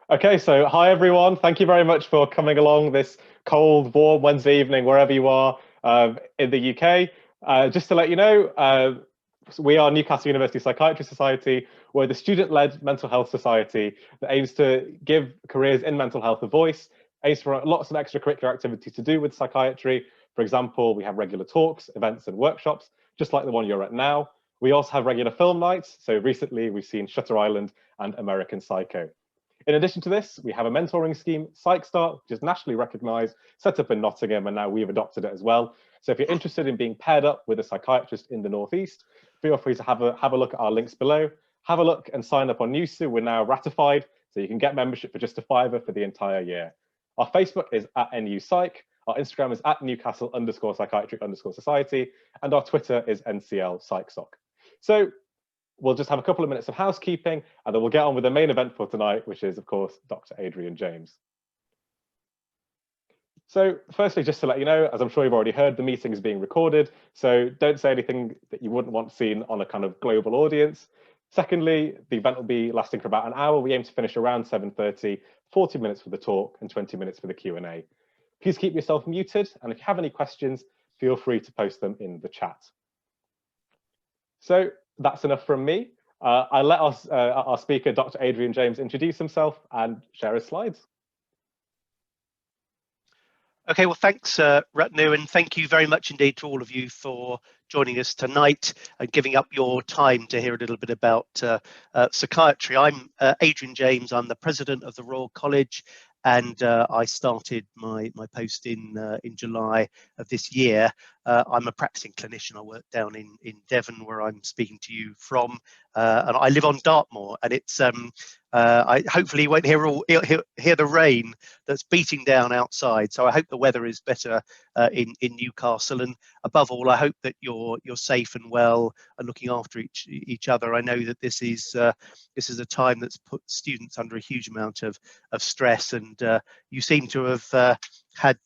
Okay, so hi everyone. Thank you very much for coming along this cold, warm Wednesday evening, wherever you are in the UK. Just to let you know, we are Newcastle University Psychiatry Society. We're the student-led mental health society that aims to give careers in mental health a voice, aims for lots of extracurricular activities to do with psychiatry. For example, we have regular talks, events and workshops, just like the one you're at now. We also have regular film nights. So recently we've seen Shutter Island and American Psycho. In addition to this, we have a mentoring scheme, Psychostar, which is nationally recognised, set up in Nottingham, and now we've adopted it as well. So if you're interested in being paired up with a psychiatrist in the Northeast, feel free to have a look at our links below. Have a look and sign up on NUPsych. We're now ratified, so you can get membership for just £5 for the entire year. Our Facebook is at NUPsych. Our Instagram is at Newcastle_psychiatry_society, and our Twitter is NCL PsychSoc. So we'll just have a couple of minutes of housekeeping, and then we'll get on with the main event for tonight, which is, of course, Dr. Adrian James. So firstly, just to let you know, as I'm sure you've already heard, the meeting is being recorded, so don't say anything that you wouldn't want seen on a kind of global audience. Secondly, the event will be lasting for about an hour. We aim to finish around 7:30, 40 minutes for the talk and 20 minutes for the Q&A. Please keep yourself muted, and if you have any questions, feel free to post them in the chat. So that's enough from me. I'll let our speaker, Dr. Adrian James, introduce himself and share his slides. Okay, well, thanks, Ratnu, and thank you very much indeed to all of you for joining us tonight and giving up your time to hear a little bit about psychiatry. I'm Adrian James. I'm the president of the Royal College, and I started my post in July of this year. I'm a practicing clinician. I work down in Devon, where I'm speaking to you from, and I live on Dartmoor. And it's I hopefully you won't hear the rain that's beating down outside. So I hope the weather is better in Newcastle, and above all, I hope that you're safe and well and looking after each other. I know that this is a time that's put students under a huge amount of stress, and you seem to have had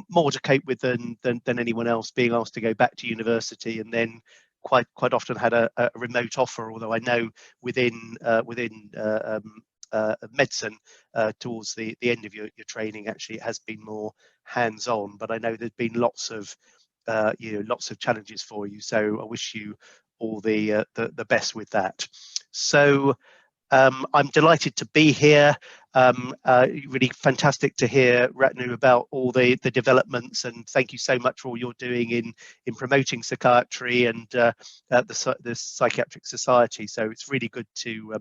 more to cope with than anyone else, being asked to go back to university, and then quite often had a remote offer. Although I know within medicine, towards the end of your training, actually it has been more hands-on. But I know there's been lots of challenges for you. So I wish you all the best with that. So I'm delighted to be here. Really fantastic to hear, Ratnu, about all the developments, and thank you so much for all you're doing in promoting psychiatry and the Psychiatric Society. So it's really good to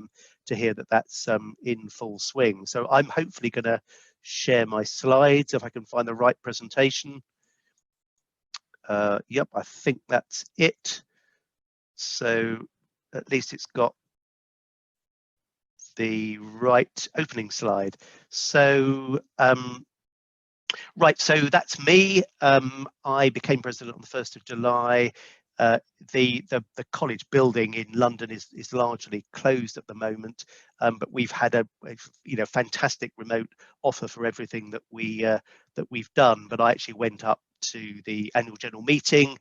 hear that that's in full swing. So I'm hopefully going to share my slides if I can find the right presentation. Yep, I think that's it. So at least it's got the right opening slide. So right, so that's me. I became president on the 1st of July. The college building in London is largely closed at the moment, but we've had a fantastic remote offer for everything that we've done. But I actually went up to the annual general meeting,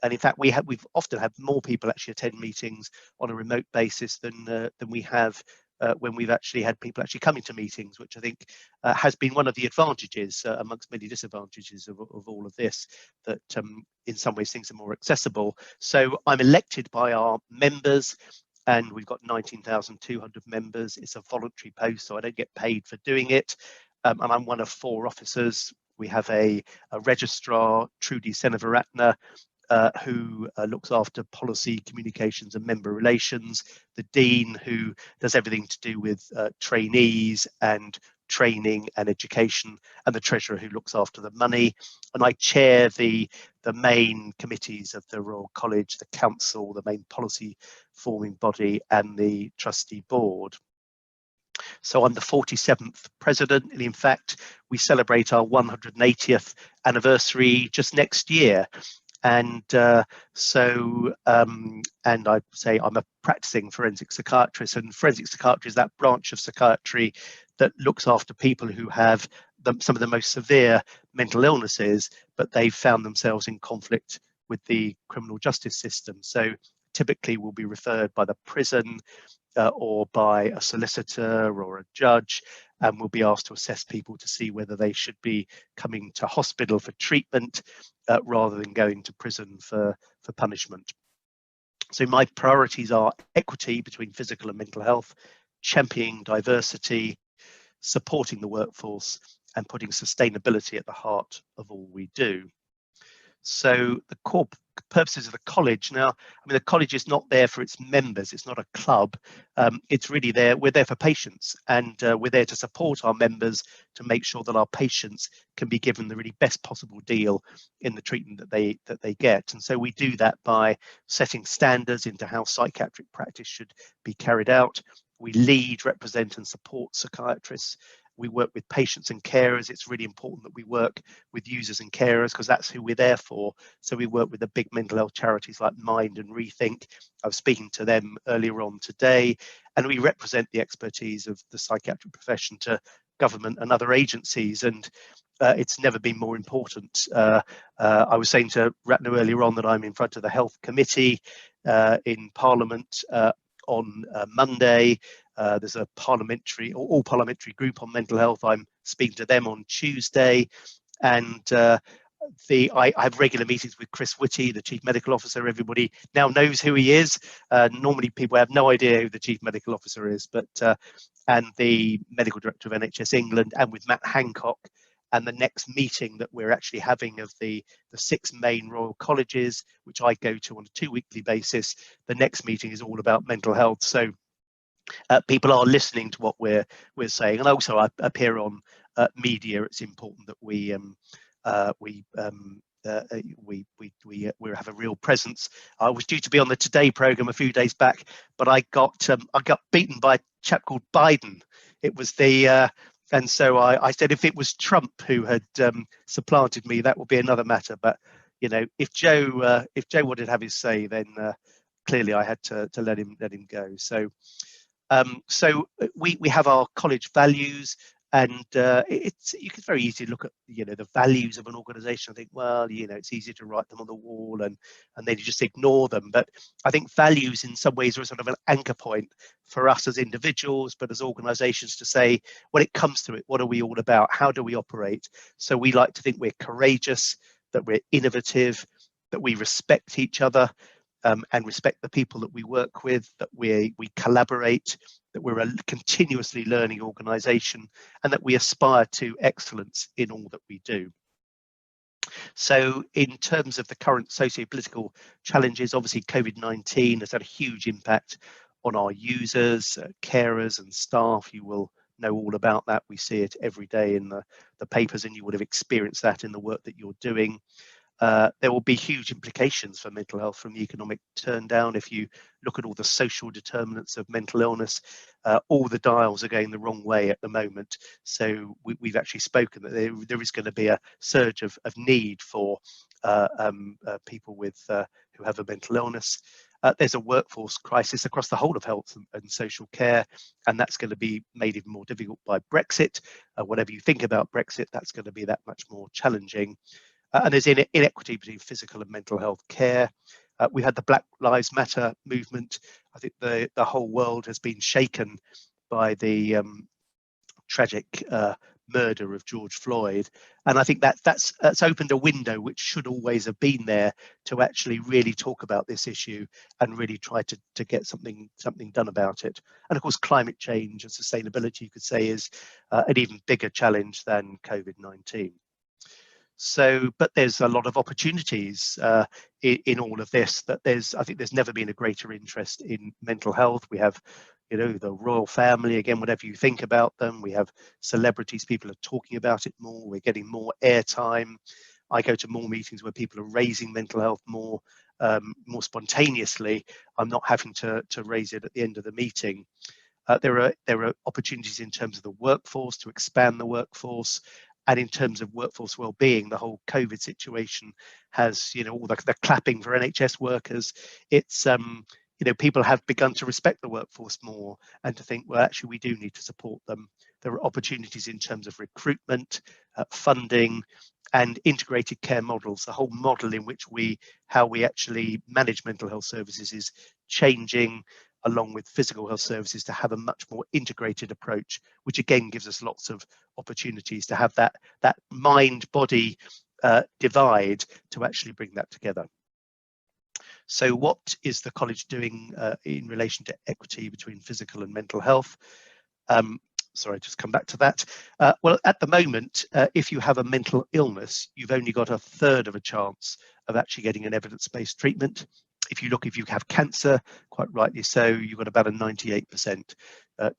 and in fact we've often had more people actually attend meetings on a remote basis than we have when we've actually had people actually coming to meetings, which I think has been one of the advantages amongst many disadvantages of all of this, that in some ways things are more accessible. So I'm elected by our members, and we've got 19,200 members. It's a voluntary post, so I don't get paid for doing it, and I'm one of 4 officers. We have a registrar, Trudy Seneviratne, who looks after policy, communications and member relations, the dean, who does everything to do with trainees and training and education, and the treasurer, who looks after the money. And I chair the main committees of the Royal College, the council, the main policy forming body, and the trustee board. So I'm the 47th president, and in fact we celebrate our 180th anniversary just next year. And and I say I'm a practicing forensic psychiatrist, and forensic psychiatry is that branch of psychiatry that looks after people who have some of the most severe mental illnesses, but they've found themselves in conflict with the criminal justice system. So typically will be referred by the prison or by a solicitor or a judge, and will be asked to assess people to see whether they should be coming to hospital for treatment rather than going to prison for punishment. So my priorities are equity between physical and mental health, championing diversity, supporting the workforce, and putting sustainability at the heart of all we do. So the core purposes of the college now, I mean, the college is not there for its members. It's not a club. It's really there. We're there for patients, and we're there to support our members to make sure that our patients can be given the really best possible deal in the treatment that they get. And so we do that by setting standards into how psychiatric practice should be carried out. We lead, represent, and support psychiatrists. We work with patients and carers. It's really important that we work with users and carers because that's who we're there for. So we work with the big mental health charities like Mind and Rethink. I was speaking to them earlier on today, and we represent the expertise of the psychiatric profession to government and other agencies. And it's never been more important. I was saying to Ratna earlier on that I'm in front of the Health Committee in Parliament on Monday. There's a parliamentary, all parliamentary group on mental health. I'm speaking to them on Tuesday, and I have regular meetings with Chris Whitty, the Chief Medical Officer. Everybody now knows who he is. Normally people have no idea who the Chief Medical Officer is, but and the Medical Director of NHS England, and with Matt Hancock. And the next meeting that we're actually having of the 6 main Royal Colleges, which I go to on a 2-weekly basis, the next meeting is all about mental health. So people are listening to what we're saying, and also I appear on media. It's important that we have a real presence. I was due to be on the Today program a few days back, but I got beaten by a chap called Biden. It was the and so I said if it was Trump who had supplanted me, that would be another matter. But you know, if Joe wanted to have his say, then clearly I had to let him go. So we have our college values, and it's very easy to look at the values of an organisation. I think, well, it's easy to write them on the wall and then you just ignore them. But I think values in some ways are sort of an anchor point for us as individuals, but as organisations, to say, when it comes to it, what are we all about? How do we operate? So we like to think we're courageous, that we're innovative, that we respect each other. And respect the people that we work with, that we collaborate, that we're a continuously learning organisation, and that we aspire to excellence in all that we do. So in terms of the current socio-political challenges, obviously COVID-19 has had a huge impact on our users, carers and staff. You will know all about that. We see it every day in the papers, and you would have experienced that in the work that you're doing. There will be huge implications for mental health from the economic turndown. If you look at all the social determinants of mental illness, all the dials are going the wrong way at the moment. So we've actually spoken that there is going to be a surge of need for people with who have a mental illness. There's a workforce crisis across the whole of health and social care, and that's going to be made even more difficult by Brexit. Whatever you think about Brexit, that's going to be that much more challenging. And there's inequity between physical and mental health care. We had the Black Lives Matter movement. I think the whole world has been shaken by the tragic murder of George Floyd, and I think that's opened a window which should always have been there to actually really talk about this issue and really try to get something done about it. And of course, climate change and sustainability, you could say, is an even bigger challenge than COVID-19. So, but there's a lot of opportunities in all of this. I think there's never been a greater interest in mental health. We have, the royal family, again, whatever you think about them. We have celebrities, people are talking about it more. We're getting more airtime. I go to more meetings where people are raising mental health more spontaneously. I'm not having to raise it at the end of the meeting. There are opportunities in terms of the workforce, to expand the workforce. And in terms of workforce well-being, the whole COVID situation has, all the clapping for NHS workers. It's, people have begun to respect the workforce more and to think, well, actually, we do need to support them. There are opportunities in terms of recruitment, funding, and integrated care models. The whole model in which how we actually manage mental health services is changing, along with physical health services, to have a much more integrated approach, which again gives us lots of opportunities to have that mind-body divide, to actually bring that together. So what is the college doing in relation to equity between physical and mental health? Sorry, just come back to that. Well, at the moment, if you have a mental illness, you've only got a third of a chance of actually getting an evidence-based treatment. If you have cancer, quite rightly so, you've got about a 98%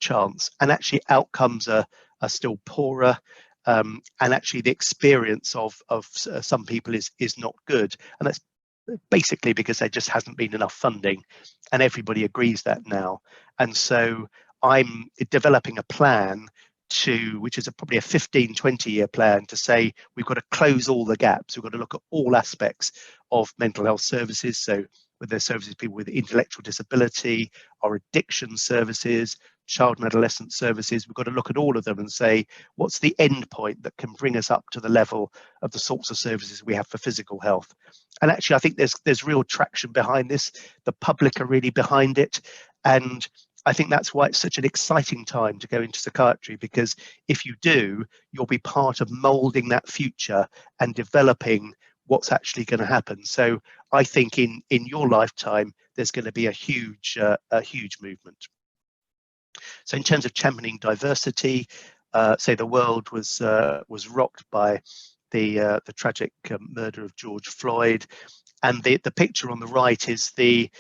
chance. And actually outcomes are still poorer. And actually the experience of some people is not good. And that's basically because there just hasn't been enough funding, and everybody agrees that now. And so I'm developing a plan which is probably a 15-20 year plan, to say we've got to close all the gaps. We've got to look at all aspects of mental health services. So whether they're services people with intellectual disability, or addiction services, child and adolescent services, we've got to look at all of them and say, what's the end point that can bring us up to the level of the sorts of services we have for physical health? And actually, I think there's real traction behind this. The public are really behind it. And I think that's why it's such an exciting time to go into psychiatry, because if you do, you'll be part of moulding that future and developing what's actually going to happen. So I think in your lifetime, there's going to be a huge movement. So in terms of championing diversity, say the world was rocked by the tragic murder of George Floyd, and the picture on the right is the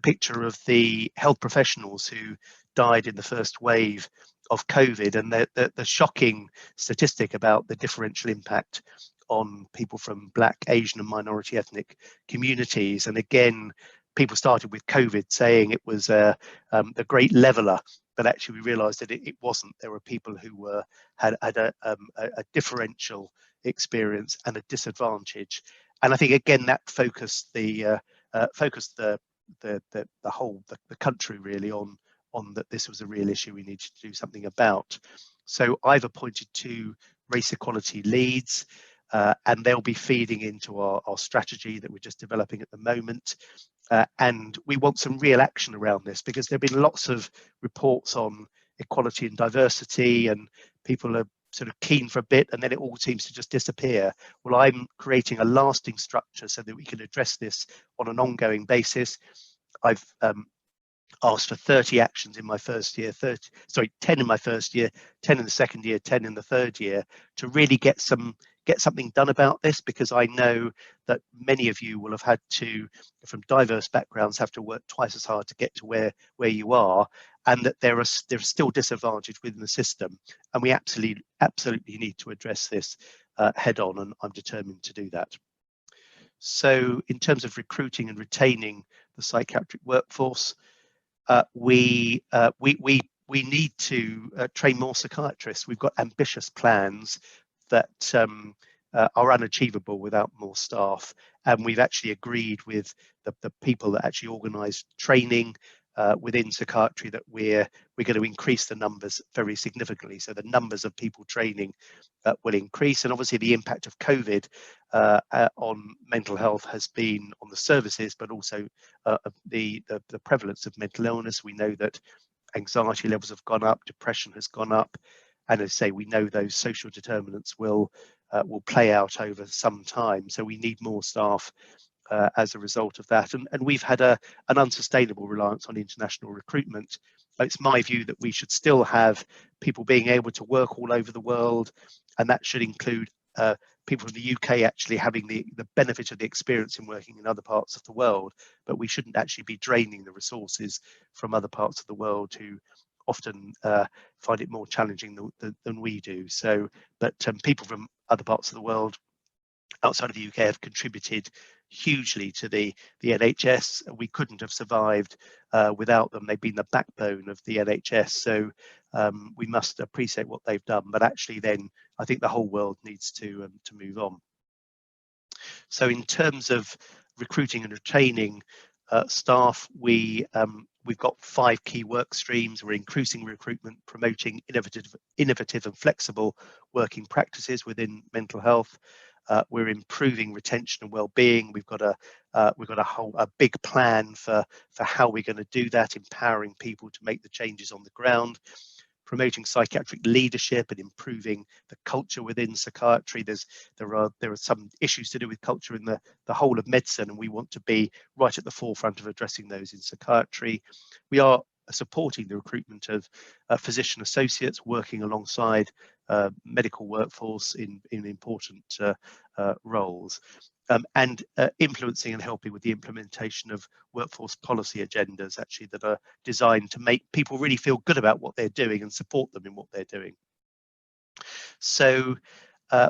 picture of the health professionals who died in the first wave of COVID, and the shocking statistic about the differential impact on people from Black, Asian and minority ethnic communities. And again, people started with COVID saying it was the great leveler, but actually we realized that it wasn't. There were people who had a differential experience and a disadvantage. And I think again that focused the country really on that this was a real issue we needed to do something about. So I've appointed 2 race equality leads, and they'll be feeding into our strategy that we're just developing at the moment. And we want some real action around this, because there have been lots of reports on equality and diversity, and people are sort of keen for a bit and then it all seems to just disappear. Well, I'm creating a lasting structure so that we can address this on an ongoing basis. I've asked for 30 actions in my first year, 10 in my first year, 10 in the second year, 10 in the third year, to really get something done about this, because I know that many of you will have had to, from diverse backgrounds, have to work twice as hard to get to where you are, and that there's still disadvantage within the system, and we absolutely need to address this head on, and I'm determined to do that. So in terms of recruiting and retaining the psychiatric workforce, we need to train more psychiatrists. We've got ambitious plans that are unachievable without more staff, and we've actually agreed with the people that actually organise training within psychiatry that we're going to increase the numbers very significantly. So the numbers of people training will increase, and obviously the impact of COVID on mental health has been on the services, but also the prevalence of mental illness. We know that anxiety levels have gone up, depression has gone up, and as I say, we know those social determinants will play out over some time. So we need more staff as a result of that, and we've had an unsustainable reliance on international recruitment. It's my view that we should still have people being able to work all over the world, and that should include people from the UK actually having the benefit of the experience in working in other parts of the world, but we shouldn't actually be draining the resources from other parts of the world who often find it more challenging than we do. So, but people from other parts of the world outside of the UK have contributed hugely to the NHS. We couldn't have survived without them. They've been the backbone of the NHS. So we must appreciate what they've done. But actually then I think the whole world needs to move on. So in terms of recruiting and retaining staff, we've got 5 key work streams. We're increasing recruitment, promoting innovative and flexible working practices within mental health. We're improving retention and well-being. We've got a big plan for how we're going to do that, empowering people to make the changes on the ground, promoting psychiatric leadership and improving the culture within psychiatry. There are some issues to do with culture in the whole of medicine, and we want to be right at the forefront of addressing those in psychiatry. We are supporting the recruitment of physician associates, working alongside medical workforce in important roles, and influencing and helping with the implementation of workforce policy agendas, actually, that are designed to make people really feel good about what they're doing and support them in what they're doing. So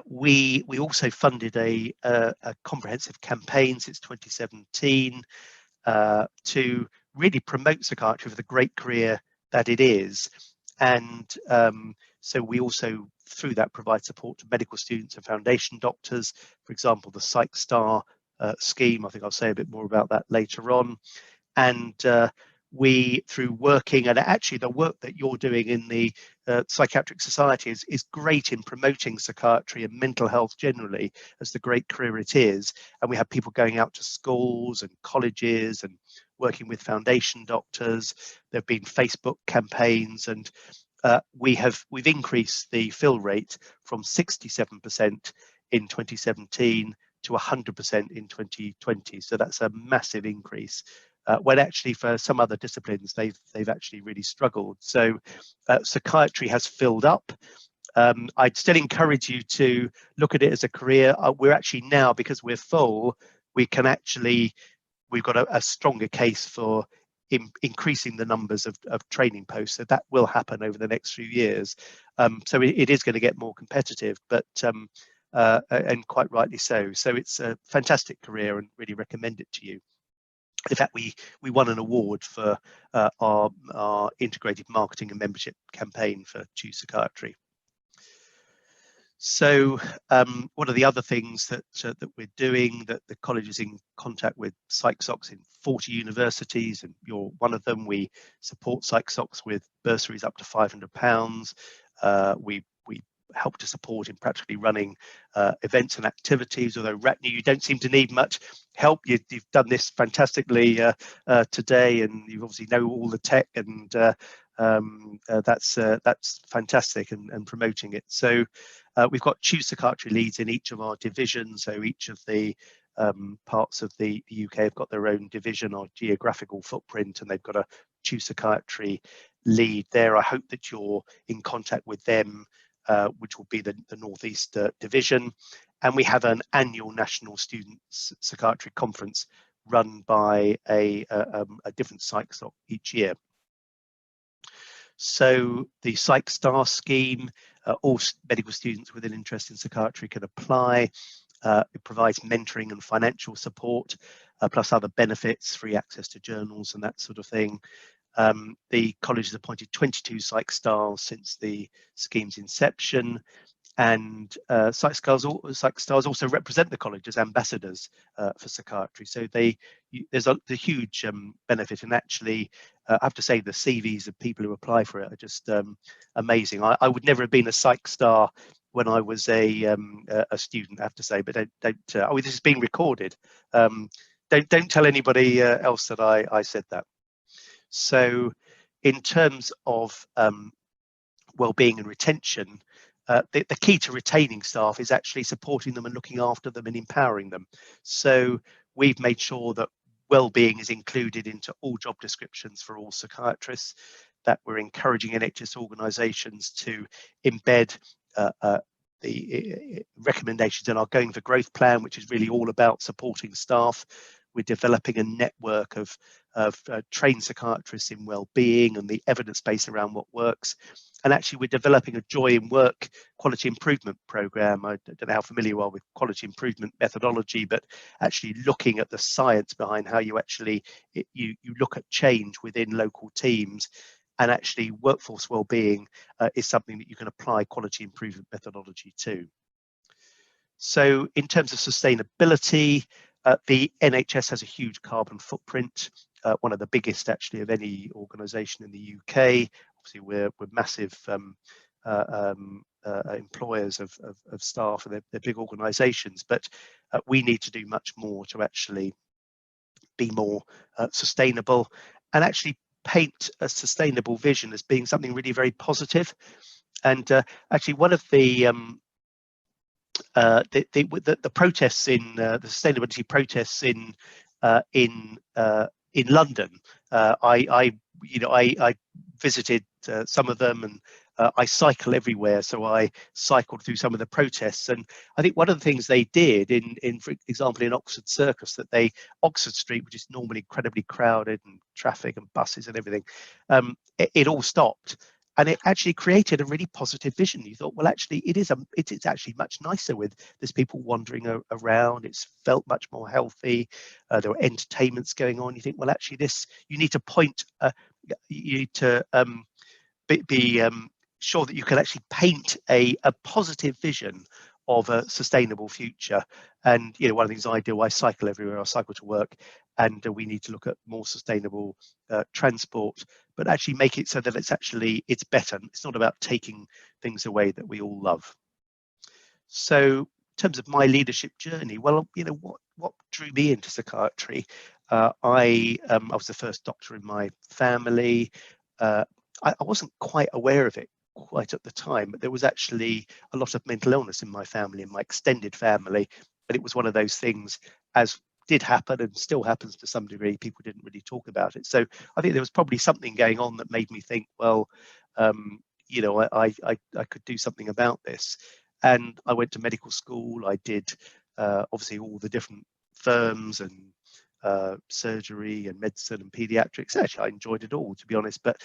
we also funded a comprehensive campaign since 2017 to really promote psychiatry for the great career that it is. And so we also, through that, provide support to medical students and foundation doctors. For example, the Psychostar Scheme, I think I'll say a bit more about that later on. And we, through working, and actually the work that you're doing in the Psychiatric Society is great in promoting psychiatry and mental health generally as the great career it is. And we have people going out to schools and colleges and working with foundation doctors. There have been Facebook campaigns, and we've increased the fill rate from 67% in 2017 to 100% in 2020. So that's a massive increase. When actually for some other disciplines they've actually really struggled. So psychiatry has filled up. I'd still encourage you to look at it as a career. We're actually now, because we're full, we've got a stronger case for increasing the numbers of training posts. So that will happen over the next few years. So it is going to get more competitive, but and quite rightly so. So it's a fantastic career and really recommend it to you. In fact, we won an award for our integrated marketing and membership campaign for Choose Psychiatry. So what are the other things that we're doing? That the college is in contact with PsychSocs in 40 universities, and you're one of them. We support PsychSocs with bursaries up to £500. We help to support in practically running events and activities, although Ratney, you don't seem to need much help. You've done this fantastically today, and you obviously know all the tech, and that's fantastic, and promoting it. So we've got Choose Psychiatry leads in each of our divisions. So each of the parts of the UK have got their own division or geographical footprint, and they've got a Choose Psychiatry lead there. I hope that you're in contact with them, which will be the North East division. And we have an annual National Students Psychiatry Conference run by a different PsychSoc each year. So the Psychostar Scheme, all medical students with an interest in psychiatry can apply. It provides mentoring and financial support, plus other benefits, free access to journals and that sort of thing. The college has appointed 22 Psychostars since the scheme's inception, and Psychostars also represent the college as ambassadors for psychiatry. So there's a huge benefit, and actually I have to say the CVs of people who apply for it are just amazing. I would never have been a Psychostar when I was a student, I have to say, but don't oh, this is being recorded. Don't tell anybody else that I said that. So in terms of well-being and retention, the key to retaining staff is actually supporting them and looking after them and empowering them. So we've made sure that well-being is included into all job descriptions for all psychiatrists, that we're encouraging NHS organisations to embed the recommendations in our Going for Growth plan, which is really all about supporting staff. We're developing a network of trained psychiatrists in well-being and the evidence base around what works. And actually, we're developing a Joy in Work quality improvement program. I don't know how familiar you are with quality improvement methodology, but actually looking at the science behind how you actually you look at change within local teams. And actually, workforce well-being is something that you can apply quality improvement methodology to. So in terms of sustainability, the NHS has a huge carbon footprint, one of the biggest actually of any organisation in the UK. Obviously, we're massive employers of staff, and they're big organisations. But we need to do much more to actually be more sustainable, and actually paint a sustainable vision as being something really very positive. And actually, one of the protests in the sustainability protests in London, I visited some of them, and I cycle everywhere, so I cycled through some of the protests. And I think one of the things they did for example, in Oxford Circus, Oxford Street, which is normally incredibly crowded and traffic and buses and everything, it all stopped. And it actually created a really positive vision. You thought, well, actually, it's actually much nicer with there's people wandering around. It's felt much more healthy. There were entertainments going on. You think, well, actually, you need to point. You need to be sure that you can actually paint a positive vision of a sustainable future. And one of the things I do, I cycle everywhere. I cycle to work, and we need to look at more sustainable transport, but actually make it so that it's better. It's not about taking things away that we all love. So in terms of my leadership journey, well, what drew me into psychiatry? I was the first doctor in my family. I wasn't quite aware of it quite at the time, but there was actually a lot of mental illness in my family, in my extended family. But it was one of those things, as did happen and still happens to some degree, people didn't really talk about it. So I think there was probably something going on that made me think, well, I could do something about this. And I went to medical school. I did obviously all the different firms and surgery and medicine and pediatrics. Actually, I enjoyed it all, to be honest. But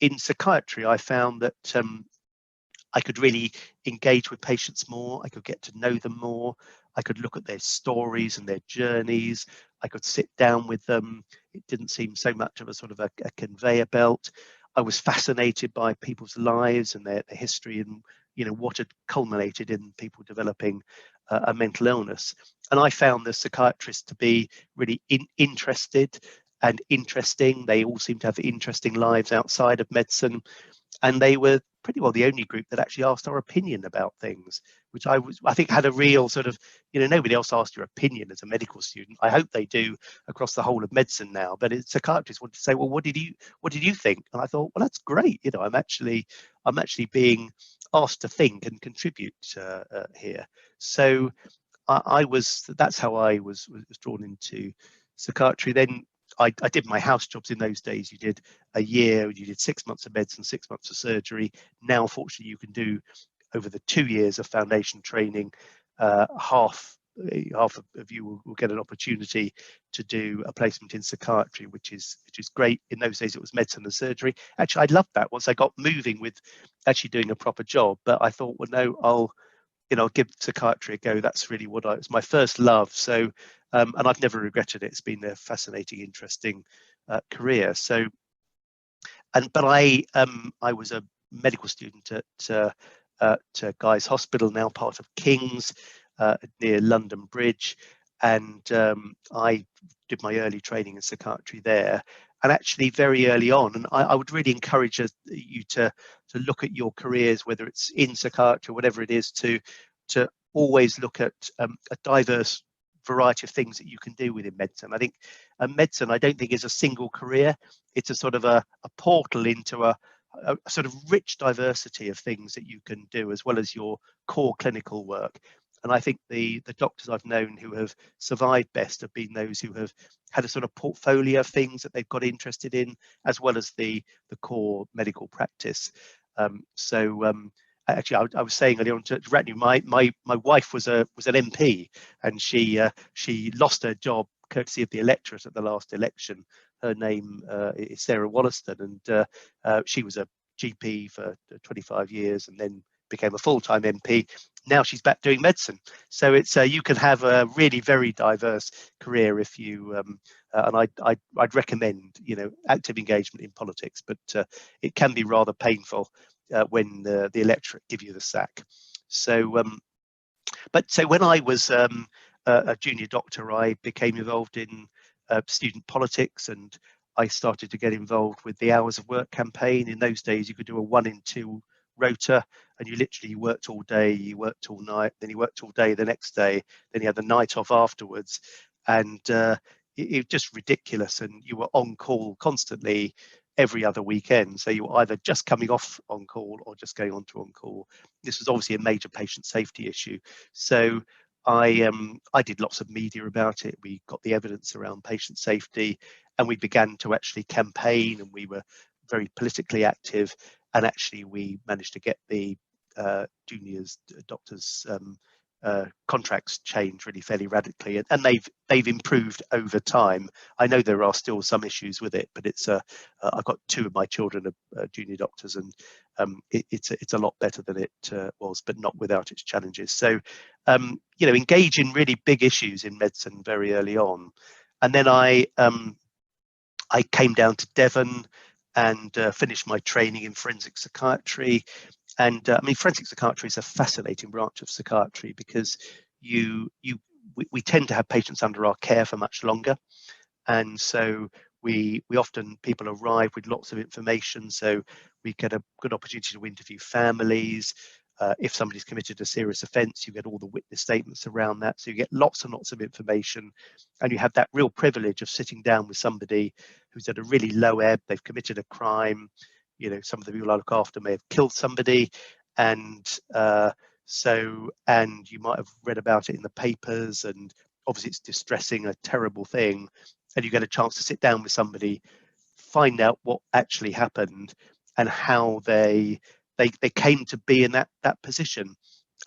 in psychiatry, I found that I could really engage with patients more. I could get to know them more. I could look at their stories and their journeys. I could sit down with them. It didn't seem so much of a sort of a conveyor belt. I was fascinated by people's lives and their history, and what had culminated in people developing a mental illness. And I found the psychiatrists to be really interested and interesting. They all seemed to have interesting lives outside of medicine, and they were pretty well the only group that actually asked our opinion about things, which I think had a real sort of, nobody else asked your opinion as a medical student. I hope they do across the whole of medicine now, but psychiatrists wanted to say, well, what did you think? And I thought, well, that's great. I'm actually being asked to think and contribute here. So that's how I was drawn into psychiatry. Then I did my house jobs in those days. You did a year, you did 6 months of medicine, 6 months of surgery. Now, fortunately, you can do over the 2 years of foundation training. Half of you will get an opportunity to do a placement in psychiatry, which is great. In those days, it was medicine and surgery. Actually, I loved that once I got moving with actually doing a proper job. But I thought, well, no, I'll give psychiatry a go. That's really it's my first love. So, and I've never regretted it. It's been a fascinating, interesting career. So, but I was a medical student at Guy's Hospital, now part of King's, near London Bridge, and I did my early training in psychiatry there. And actually, very early on, and I would really encourage you to look at your careers, whether it's in psychiatry or whatever it is, to always look at a diverse variety of things that you can do within medicine. I think medicine, I don't think, is a single career. It's a sort of a portal into a sort of rich diversity of things that you can do, as well as your core clinical work. And I think the doctors I've known who have survived best have been those who have had a sort of portfolio of things that they've got interested in, as well as the core medical practice. Actually, I was saying earlier on to Ratney, my wife was an MP, and she lost her job courtesy of the electorate at the last election. Her name is Sarah Wollaston, and she was a GP for 25 years and then became a full-time MP. Now she's back doing medicine. So it's you can have a really very diverse career if you and I'd recommend active engagement in politics, but it can be rather painful when the electorate give you the sack. So so when I was a junior doctor, I became involved in student politics, and I started to get involved with the Hours of Work campaign. In those days, you could do a 1 in 2 rota, and you literally worked all day, you worked all night, then you worked all day the next day, then you had the night off afterwards, and it was just ridiculous. And you were on call constantly every other weekend, so you were either just coming off on call or just going on to on call. This was obviously a major patient safety issue, so I did lots of media about it. We got the evidence around patient safety, and we began to actually campaign, and we were very politically active, and actually we managed to get the juniors doctors contracts changed really fairly radically, and they've improved over time. I know there are still some issues with it, but it's I've got 2 of my children are junior doctors, and it's a lot better than it was, but not without its challenges. So you know, engage in really big issues in medicine very early on. And then I came down to Devon and finished my training in forensic psychiatry. And I mean, forensic psychiatry is a fascinating branch of psychiatry, because we tend to have patients under our care for much longer, and so we often, people arrive with lots of information, so we get a good opportunity to interview families. If somebody's committed a serious offence, you get all the witness statements around that, so you get lots and lots of information, and you have that real privilege of sitting down with somebody who's at a really low ebb. They've committed a crime. You know, some of the people I look after may have killed somebody, and and you might have read about it in the papers, and obviously it's distressing, a terrible thing, and you get a chance to sit down with somebody, find out what actually happened and how they came to be in that position.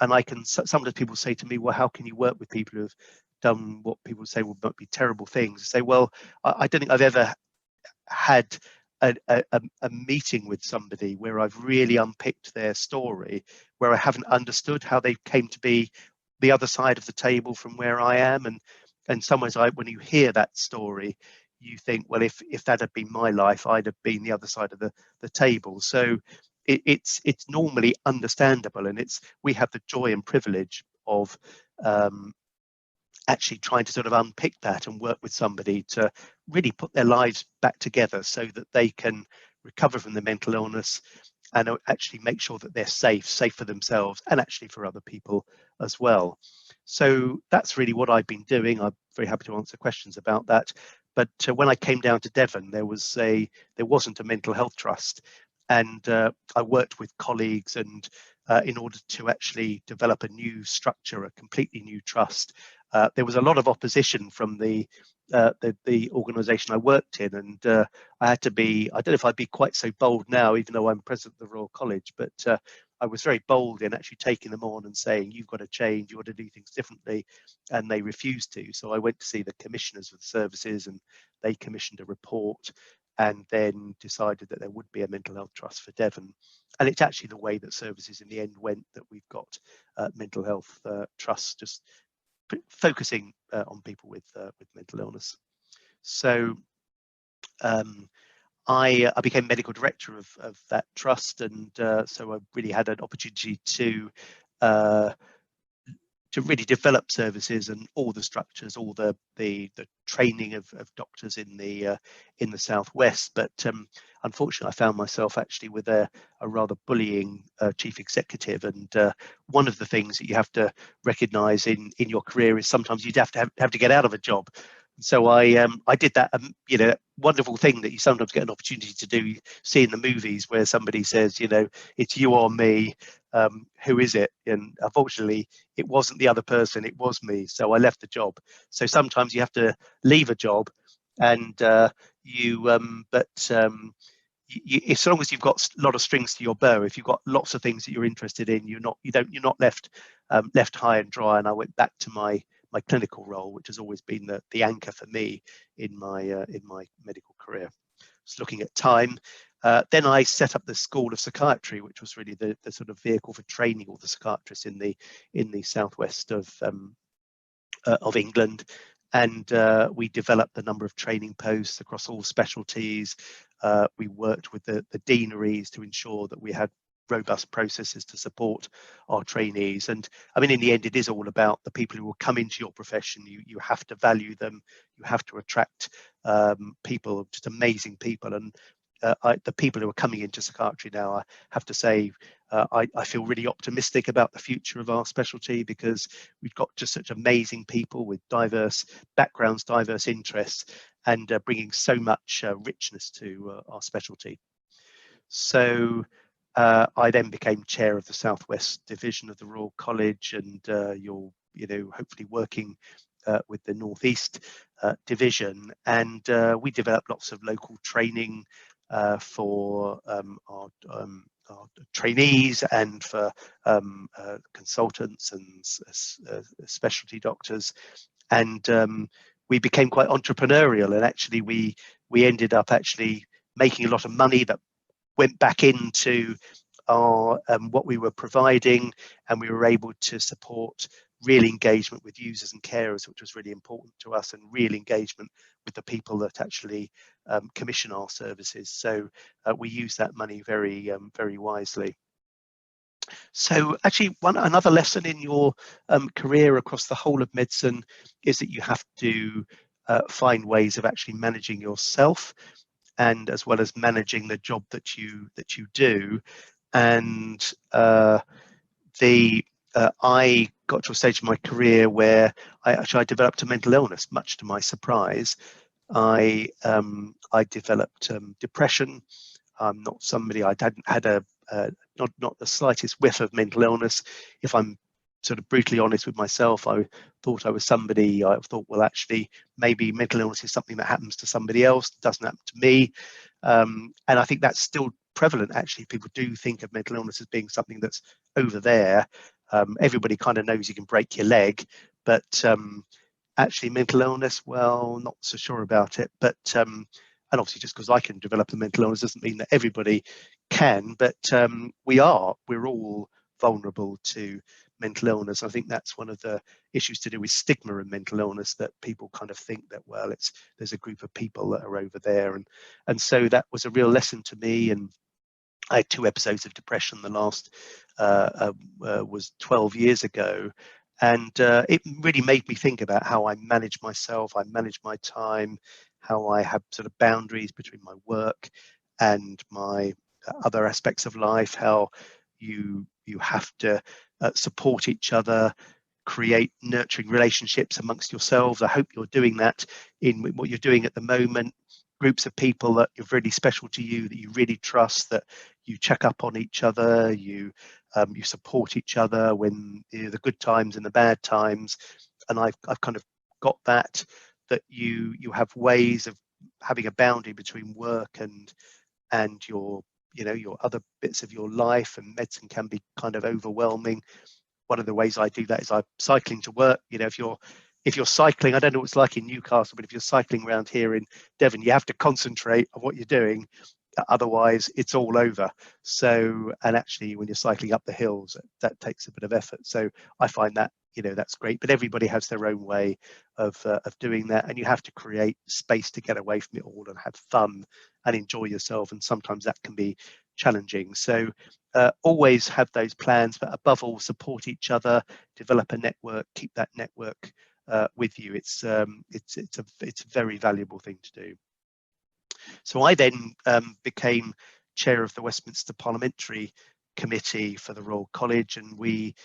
And sometimes people say to me, well, how can you work with people who have done what people say will be terrible things? I say, well, I don't think I've ever had a meeting with somebody where I've really unpicked their story, where I haven't understood how they came to be the other side of the table from where I am. And in some ways, when you hear that story, you think, well, if that had been my life, I'd have been the other side of the table. So it's normally understandable, and we have the joy and privilege of actually trying to sort of unpick that and work with somebody to really put their lives back together so that they can recover from the mental illness and actually make sure that they're safe for themselves and actually for other people as well. So that's really what I've been doing. I'm very happy to answer questions about that. But when I came down to Devon, there wasn't a mental health trust, and I worked with colleagues, and in order to actually develop a new structure, a completely new trust, there was a lot of opposition from the organisation I worked in, and I had to be, I don't know if I'd be quite so bold now, even though I'm president of the Royal College, but I was very bold in actually taking them on and saying, you've got to change, you've got to do things differently, and they refused to. So I went to see the commissioners of the services, and they commissioned a report, and then decided that there would be a mental health trust for Devon. And it's actually the way that services in the end went, that we've got mental health trusts, just focusing on people with mental illness. So I became medical director of that trust, and so I really had an opportunity to really develop services and all the structures, all the training of doctors in the southwest. But unfortunately, I found myself actually with a rather bullying chief executive, and one of the things that you have to recognise in your career is sometimes you'd have to get out of a job. So I did that, you know, wonderful thing that you sometimes get an opportunity to do, see in the movies, where somebody says, you know, it's you or me, who is it? And unfortunately, it wasn't the other person, it was me. So I left the job. So sometimes you have to leave a job, and as long as you've got a lot of strings to your bow, if you've got lots of things that you're interested in, you're not left high and dry. And I went back to my clinical role, which has always been the anchor for me in my medical career. Just looking at time, then I set up the School of Psychiatry, which was really the sort of vehicle for training all the psychiatrists in the southwest of England, and we developed a number of training posts across all specialties. We worked with the deaneries to ensure that we had robust processes to support our trainees. And I mean, in the end, it is all about the people who will come into your profession. You have to value them. You have to attract people, just amazing people. And the people who are coming into psychiatry now, I have to say, I feel really optimistic about the future of our specialty, because we've got just such amazing people with diverse backgrounds, diverse interests, and bringing so much richness to our specialty. So I then became chair of the Southwest Division of the Royal College, and you're hopefully working with the Northeast Division, and we developed lots of local training for our trainees and for consultants and specialty doctors, and we became quite entrepreneurial, and actually we ended up actually making a lot of money that went back into our what we were providing, and we were able to support real engagement with users and carers, which was really important to us, and real engagement with the people that actually commission our services. So we use that money very very wisely. So actually, another lesson in your career across the whole of medicine is that you have to find ways of actually managing yourself, and as well as managing the job that you do. And I got to a stage in my career where I developed a mental illness, much to my surprise. I developed depression. I'm not somebody, I hadn't had not the slightest whiff of mental illness. If I'm sort of brutally honest with myself, I thought I was somebody, I thought, well, actually, maybe mental illness is something that happens to somebody else, doesn't happen to me. And I think that's still prevalent, actually. People do think of mental illness as being something that's over there. Everybody kind of knows you can break your leg, but actually mental illness, well, not so sure about it. But and obviously just because I can develop a mental illness doesn't mean that everybody can, but we're all vulnerable to mental illness. I think that's one of the issues to do with stigma and mental illness, that people kind of think that, well, there's a group of people that are over there, and so that was a real lesson to me. And I had 2 episodes of depression. The last was 12 years ago, and it really made me think about how I manage myself, I manage my time, how I have sort of boundaries between my work and my other aspects of life, how you have to support each other, create nurturing relationships amongst yourselves. I hope you're doing that in what you're doing at the moment. Groups of people that are really special to you, that you really trust, that you check up on each other, you support each other when the good times and the bad times. And I've kind of got that you have ways of having a boundary between work and your your other bits of your life, and medicine can be kind of overwhelming. One of the ways I do that is I'm cycling to work. If you're cycling, I don't know what it's like in Newcastle, but if you're cycling around here in Devon, you have to concentrate on what you're doing, otherwise it's all over. So, and actually when you're cycling up the hills, that takes a bit of effort. So I find that that's great, but everybody has their own way of doing that, and you have to create space to get away from it all and have fun and enjoy yourself, and sometimes that can be challenging. So always have those plans, but above all, support each other, develop a network, keep that network with you. It's a very valuable thing to do. So I then became chair of the Westminster Parliamentary Committee for the Royal College, and we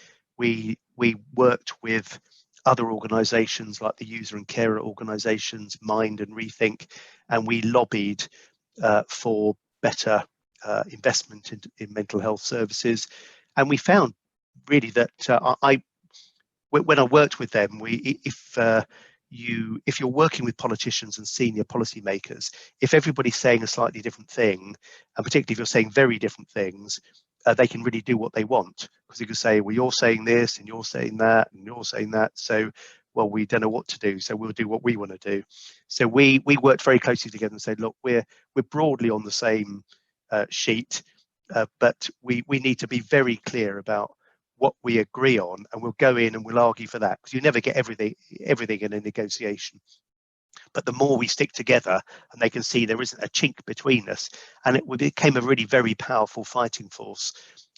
worked with other organisations like the user and carer organisations, Mind and Rethink, and we lobbied for better investment in mental health services. And we found really that when I worked with them, if you're working with politicians and senior policymakers, if everybody's saying a slightly different thing, and particularly if you're saying very different things, they can really do what they want, because you can say, well, you're saying this and you're saying that and you're saying that, so well, we don't know what to do, so we'll do what we want to do. So we worked very closely together and said, look, we're broadly on the same sheet, but we need to be very clear about what we agree on, and we'll go in and we'll argue for that, because you never get everything in a negotiation. But the more we stick together and they can see there isn't a chink between us, and it became a really very powerful fighting force.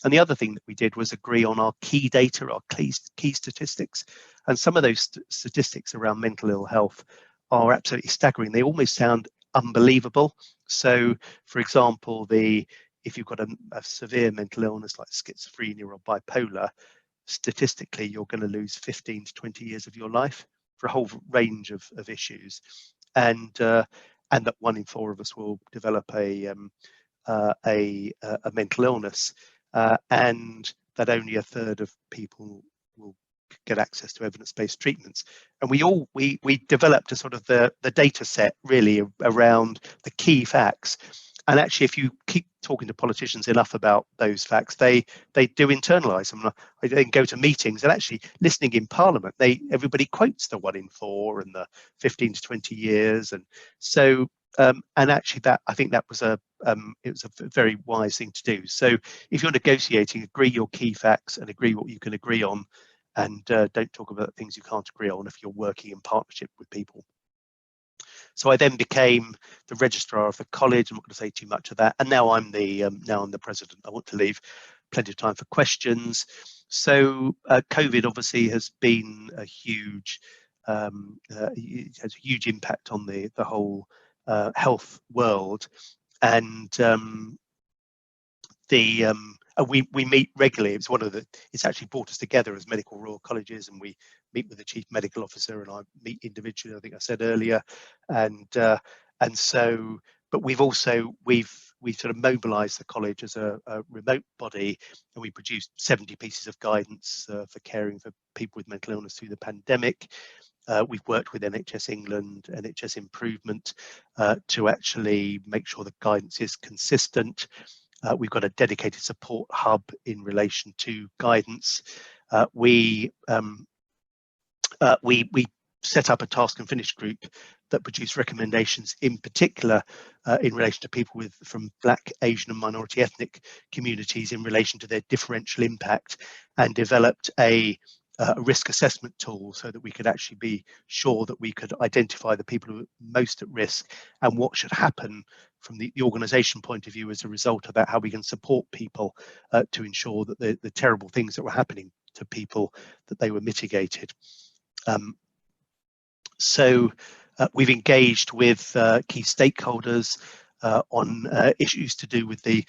And the other thing that we did was agree on our key data, our key statistics. And some of those statistics around mental ill health are absolutely staggering. They almost sound unbelievable. So, for example, if you've got a severe mental illness like schizophrenia or bipolar, statistically, you're going to lose 15 to 20 years of your life for a whole range of issues, and that 1 in 4 of us will develop a mental illness, and that only a third of people will get access to evidence-based treatments. And we developed a sort of the data set really around the key facts. And actually, if you keep talking to politicians enough about those facts, they do internalize them. I then go to meetings, and actually listening in Parliament, everybody quotes the 1 in 4 and the 15 to 20 years. And so and actually, I think that was it was a very wise thing to do. So if you're negotiating, agree your key facts and agree what you can agree on, and don't talk about things you can't agree on if you're working in partnership with people. So I then became the registrar of the college. I'm not going to say too much of that. And now I'm the president. I want to leave plenty of time for questions. So COVID obviously has been a huge, it has a huge impact on the whole health world, and we meet regularly. It's actually brought us together as medical Royal Colleges, and we meet with the chief medical officer, and I meet individually, I think I said earlier, and so, but we've sort of mobilized the college as a remote body, and we produced 70 pieces of guidance for caring for people with mental illness through the pandemic. We've worked with NHS England, NHS Improvement, to actually make sure the guidance is consistent. We've got a dedicated support hub in relation to guidance. We set up a task and finish group that produced recommendations, in particular in relation to people from Black, Asian and minority ethnic communities in relation to their differential impact, and developed a risk assessment tool so that we could actually be sure that we could identify the people who are most at risk and what should happen from the organisation point of view as a result of that, how we can support people to ensure that the terrible things that were happening to people, that they were mitigated. So we've engaged with key stakeholders on issues to do with the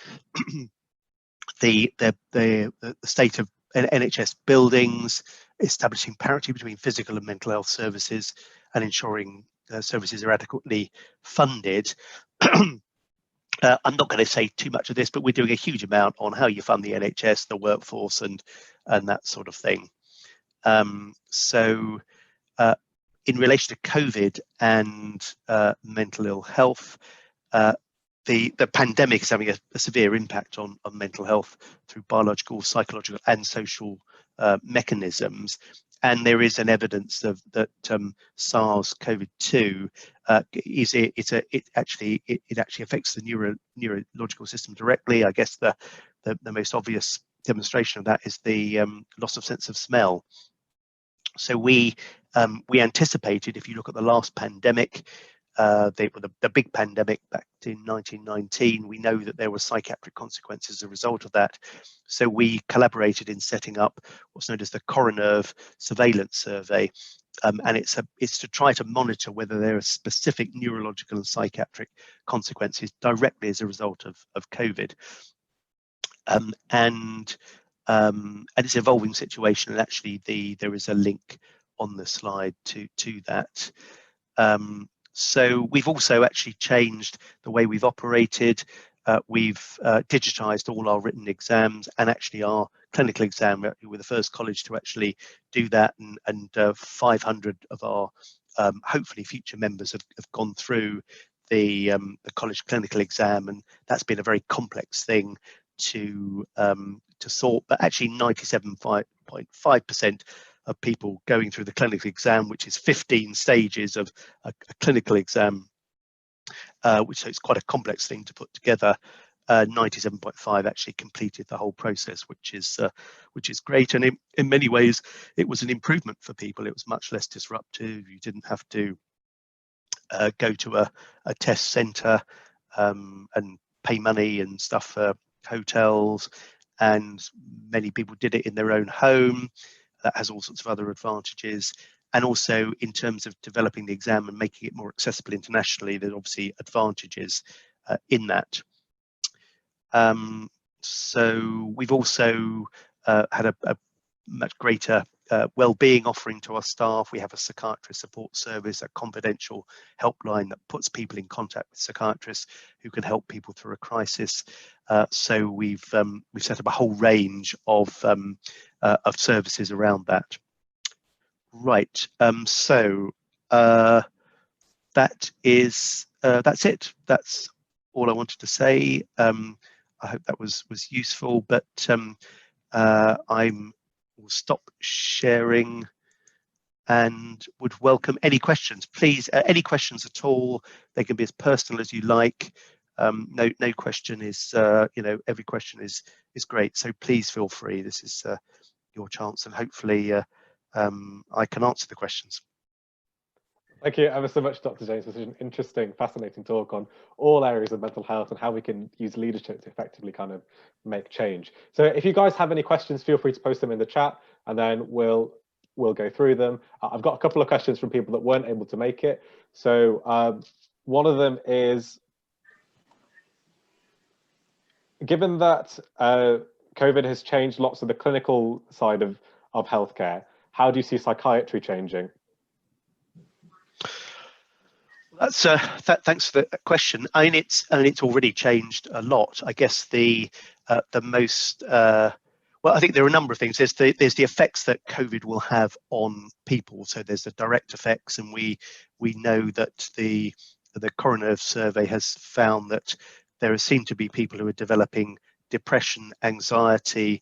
state of NHS buildings, establishing parity between physical and mental health services, and ensuring services are adequately funded. I'm not going to say too much of this, but we're doing a huge amount on how you fund the NHS, the workforce, and that sort of thing. So in relation to COVID and mental ill health, the pandemic is having a severe impact on mental health through biological, psychological and social mechanisms. And there is an evidence that SARS-CoV-2 it actually affects the neurological system directly. I guess the most obvious demonstration of that is the loss of sense of smell. So we anticipated, if you look at the last pandemic, the big pandemic back in 1919, we know that there were psychiatric consequences as a result of that. So we collaborated in setting up what's known as the CoroNerve surveillance survey, and it's to try to monitor whether there are specific neurological and psychiatric consequences directly as a result of COVID. And it's an evolving situation, and actually there is a link on the slide to that. So we've also actually changed the way we've operated. We've digitized all our written exams, and actually our clinical exam. We're the first college to actually do that, and 500 of our hopefully future members have gone through the college clinical exam, and that's been a very complex thing to sort. But actually 97.5% of people going through the clinical exam, which is 15 stages of a clinical exam, which is quite a complex thing to put together. 97.5 actually completed the whole process, which is great. And in many ways, it was an improvement for people. It was much less disruptive. You didn't have to go to a test centre and pay money and stuff for hotels, and many people did it in their own home. That has all sorts of other advantages. and also in terms of developing the exam and making it more accessible internationally, there's obviously advantages in that. So we've also had a much greater well-being offering to our staff. We have a psychiatrist support service, a confidential helpline that puts people in contact with psychiatrists who can help people through a crisis. So we've set up a whole range of services around that. Right. So that's it. That's all I wanted to say. I hope that was useful, but will stop sharing and would welcome any questions. Please, any questions at all. They can be as personal as you like. No question is, every question is great. So please feel free. This is your chance, and hopefully I can answer the questions. Thank you ever so much, Dr. James, for such an interesting, fascinating talk on all areas of mental health and how we can use leadership to effectively kind of make change. So if you guys have any questions, feel free to post them in the chat, and then we'll go through them. I've got a couple of questions from people that weren't able to make it. So one of them is, given that COVID has changed lots of the clinical side of healthcare, how do you see psychiatry changing? That's thanks for the question. I mean, it's already changed a lot. I guess the most well, I think there are a number of things. There's the effects that COVID will have on people. So there's the direct effects, and we know that the coroner survey has found that there seem to be people who are developing depression, anxiety,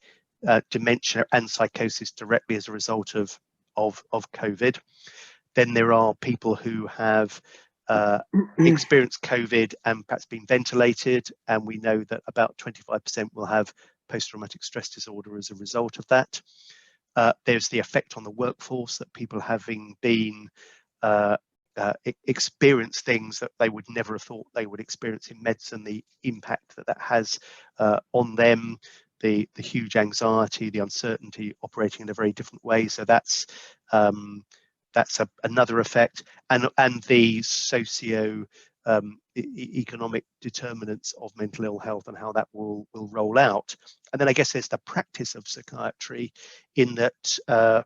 dementia, and psychosis directly as a result of COVID. Then there are people who have experienced COVID and perhaps been ventilated, and we know that about 25% will have post-traumatic stress disorder as a result of that. There's the effect on the workforce, that people having been experience things that they would never have thought they would experience in medicine, the impact that has on them, the huge anxiety, the uncertainty, operating in a very different way. So that's another effect, and the socio-economic determinants of mental ill health and how that will roll out. And then I guess there's the practice of psychiatry, in that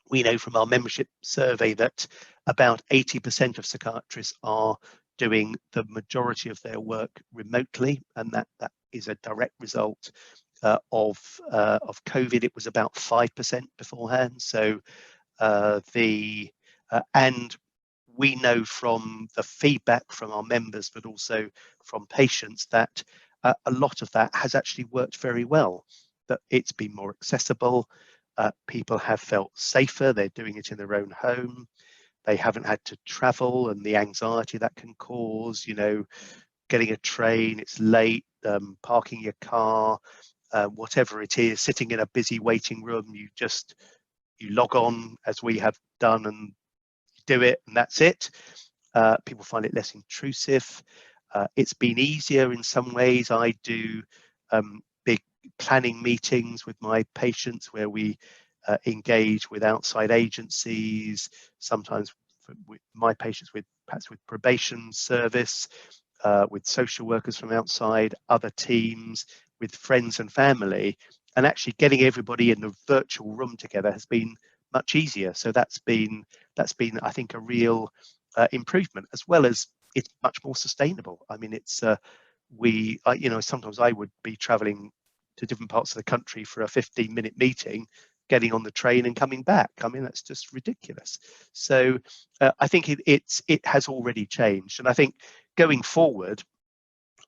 we know from our membership survey that about 80% of psychiatrists are doing the majority of their work remotely, and that is a direct result of COVID. It was about 5% beforehand. So and we know from the feedback from our members, but also from patients, that a lot of that has actually worked very well, that it's been more accessible. People have felt safer. They're doing it in their own home. They haven't had to travel, and the anxiety that can cause, getting a train, it's late, parking your car, whatever it is, sitting in a busy waiting room, you log on, as we have done, and do it, and that's it. People find it less intrusive. It's been easier in some ways. I do big planning meetings with my patients where we engage with outside agencies, sometimes with my patients, perhaps with probation service, with social workers from outside, other teams, with friends and family, and actually getting everybody in the virtual room together has been much easier. So that's been I think a real improvement, as well as it's much more sustainable. I mean, it's sometimes I would be traveling to different parts of the country for a 15-minute meeting, getting on the train and coming back. I mean, that's just ridiculous. So I think it has already changed, and I think going forward,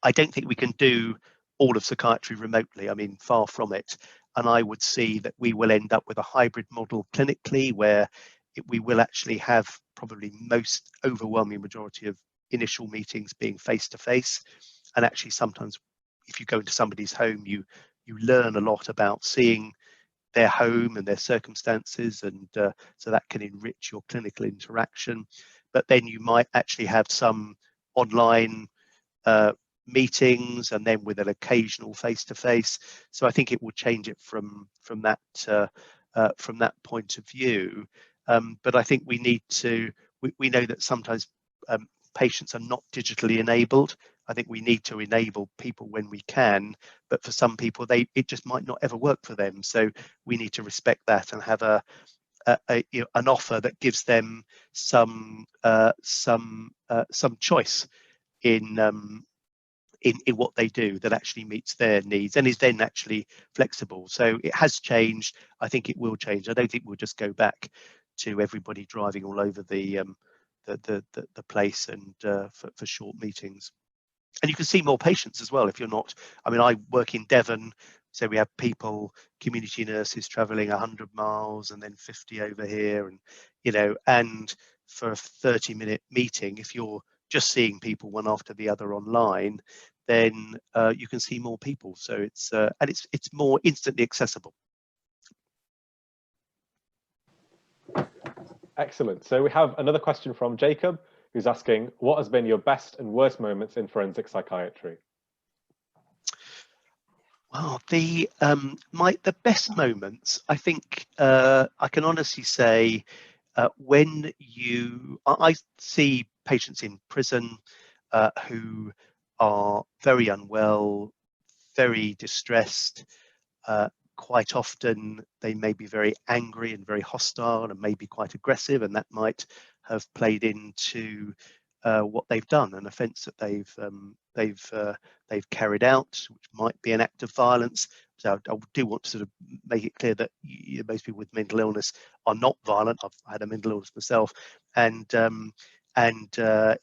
I don't think we can do all of psychiatry remotely. I mean, far from it. And I would see that we will end up with a hybrid model clinically, where we will actually have probably most overwhelming majority of initial meetings being face-to-face. And actually, sometimes if you go into somebody's home, you learn a lot about seeing their home and their circumstances, and so that can enrich your clinical interaction. But then you might actually have some online meetings, and then with an occasional face-to-face. So I think it will change it from that point of view. But I think we need to, we know that sometimes patients are not digitally enabled. I think we need to enable people when we can, but for some people, it just might not ever work for them. So we need to respect that and have an offer that gives them some choice in what they do that actually meets their needs and is then actually flexible. So it has changed. I think it will change. I don't think we'll just go back to everybody driving all over the place and for short meetings. And you can see more patients as well if you're not. I mean, I work in Devon, so we have people, community nurses traveling 100 miles and then 50 over here, and and for a 30-minute meeting, if you're just seeing people one after the other online, then you can see more people. So it's more instantly accessible. Excellent. So we have another question from Jacob, who's asking, what has been your best and worst moments in forensic psychiatry? Well, the best moments, I think I can honestly say, when I see patients in prison who are very unwell, very distressed. Quite often they may be very angry and very hostile and maybe quite aggressive, and that might have played into what they've done, an offence that they've carried out, which might be an act of violence. So I do want to sort of make it clear that most people with mental illness are not violent. I've had a mental illness myself, and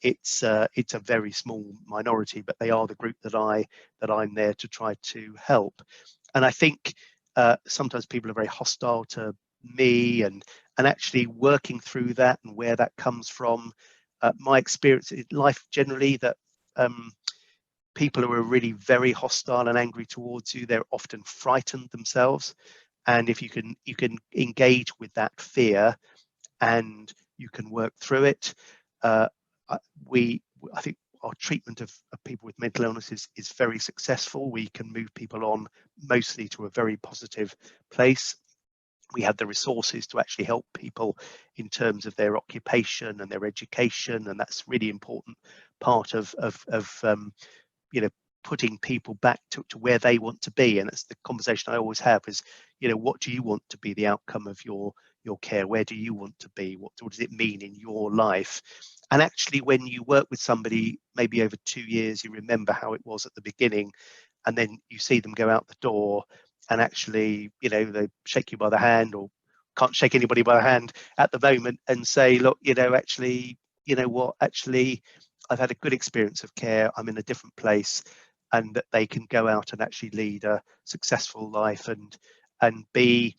it's a very small minority, but they are the group that I'm there to try to help. And I think sometimes people are very hostile to me, and actually working through that and where that comes from. My experience in life generally, that people who are really very hostile and angry towards you, they're often frightened themselves. And if you can engage with that fear and you can work through it, I think our treatment of people with mental illness is very successful. We can move people on mostly to a very positive place. We have the resources to actually help people in terms of their occupation and their education, and that's really important part of putting people back to where they want to be. And it's the conversation I always have is, what do you want to be the outcome of your care? Where do you want to be? What does it mean in your life? And actually, when you work with somebody, maybe over 2 years, you remember how it was at the beginning, and then you see them go out the door, and actually, they shake you by the hand, or can't shake anybody by the hand at the moment, and say, look, actually, actually, I've had a good experience of care. I'm in a different place, and that they can go out and actually lead a successful life and be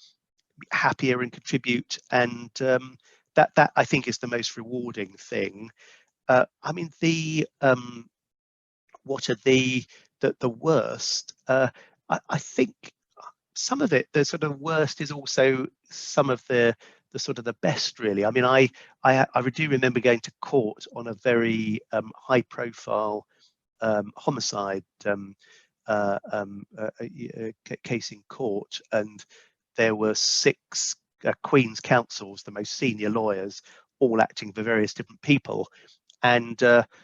happier and contribute. And that I think is the most rewarding thing. I mean, what are the worst? I think some of it, the sort of worst, is also some of the sort of the best, really. I mean, I do remember going to court on a very high profile homicide case in court, and there were 6 Queen's counsels, the most senior lawyers, all acting for various different people. And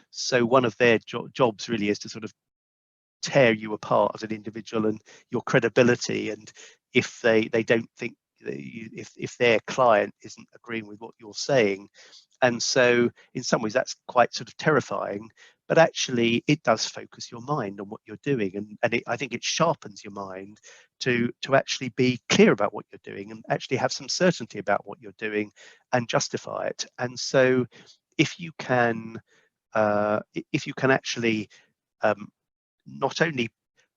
so one of their jobs really is to sort of tear you apart as an individual and your credibility. And if they don't think that if their client isn't agreeing with what you're saying, and so in some ways that's quite sort of terrifying, but actually it does focus your mind on what you're doing, and I think it sharpens your mind to actually be clear about what you're doing and actually have some certainty about what you're doing and justify it. And so if you can actually not only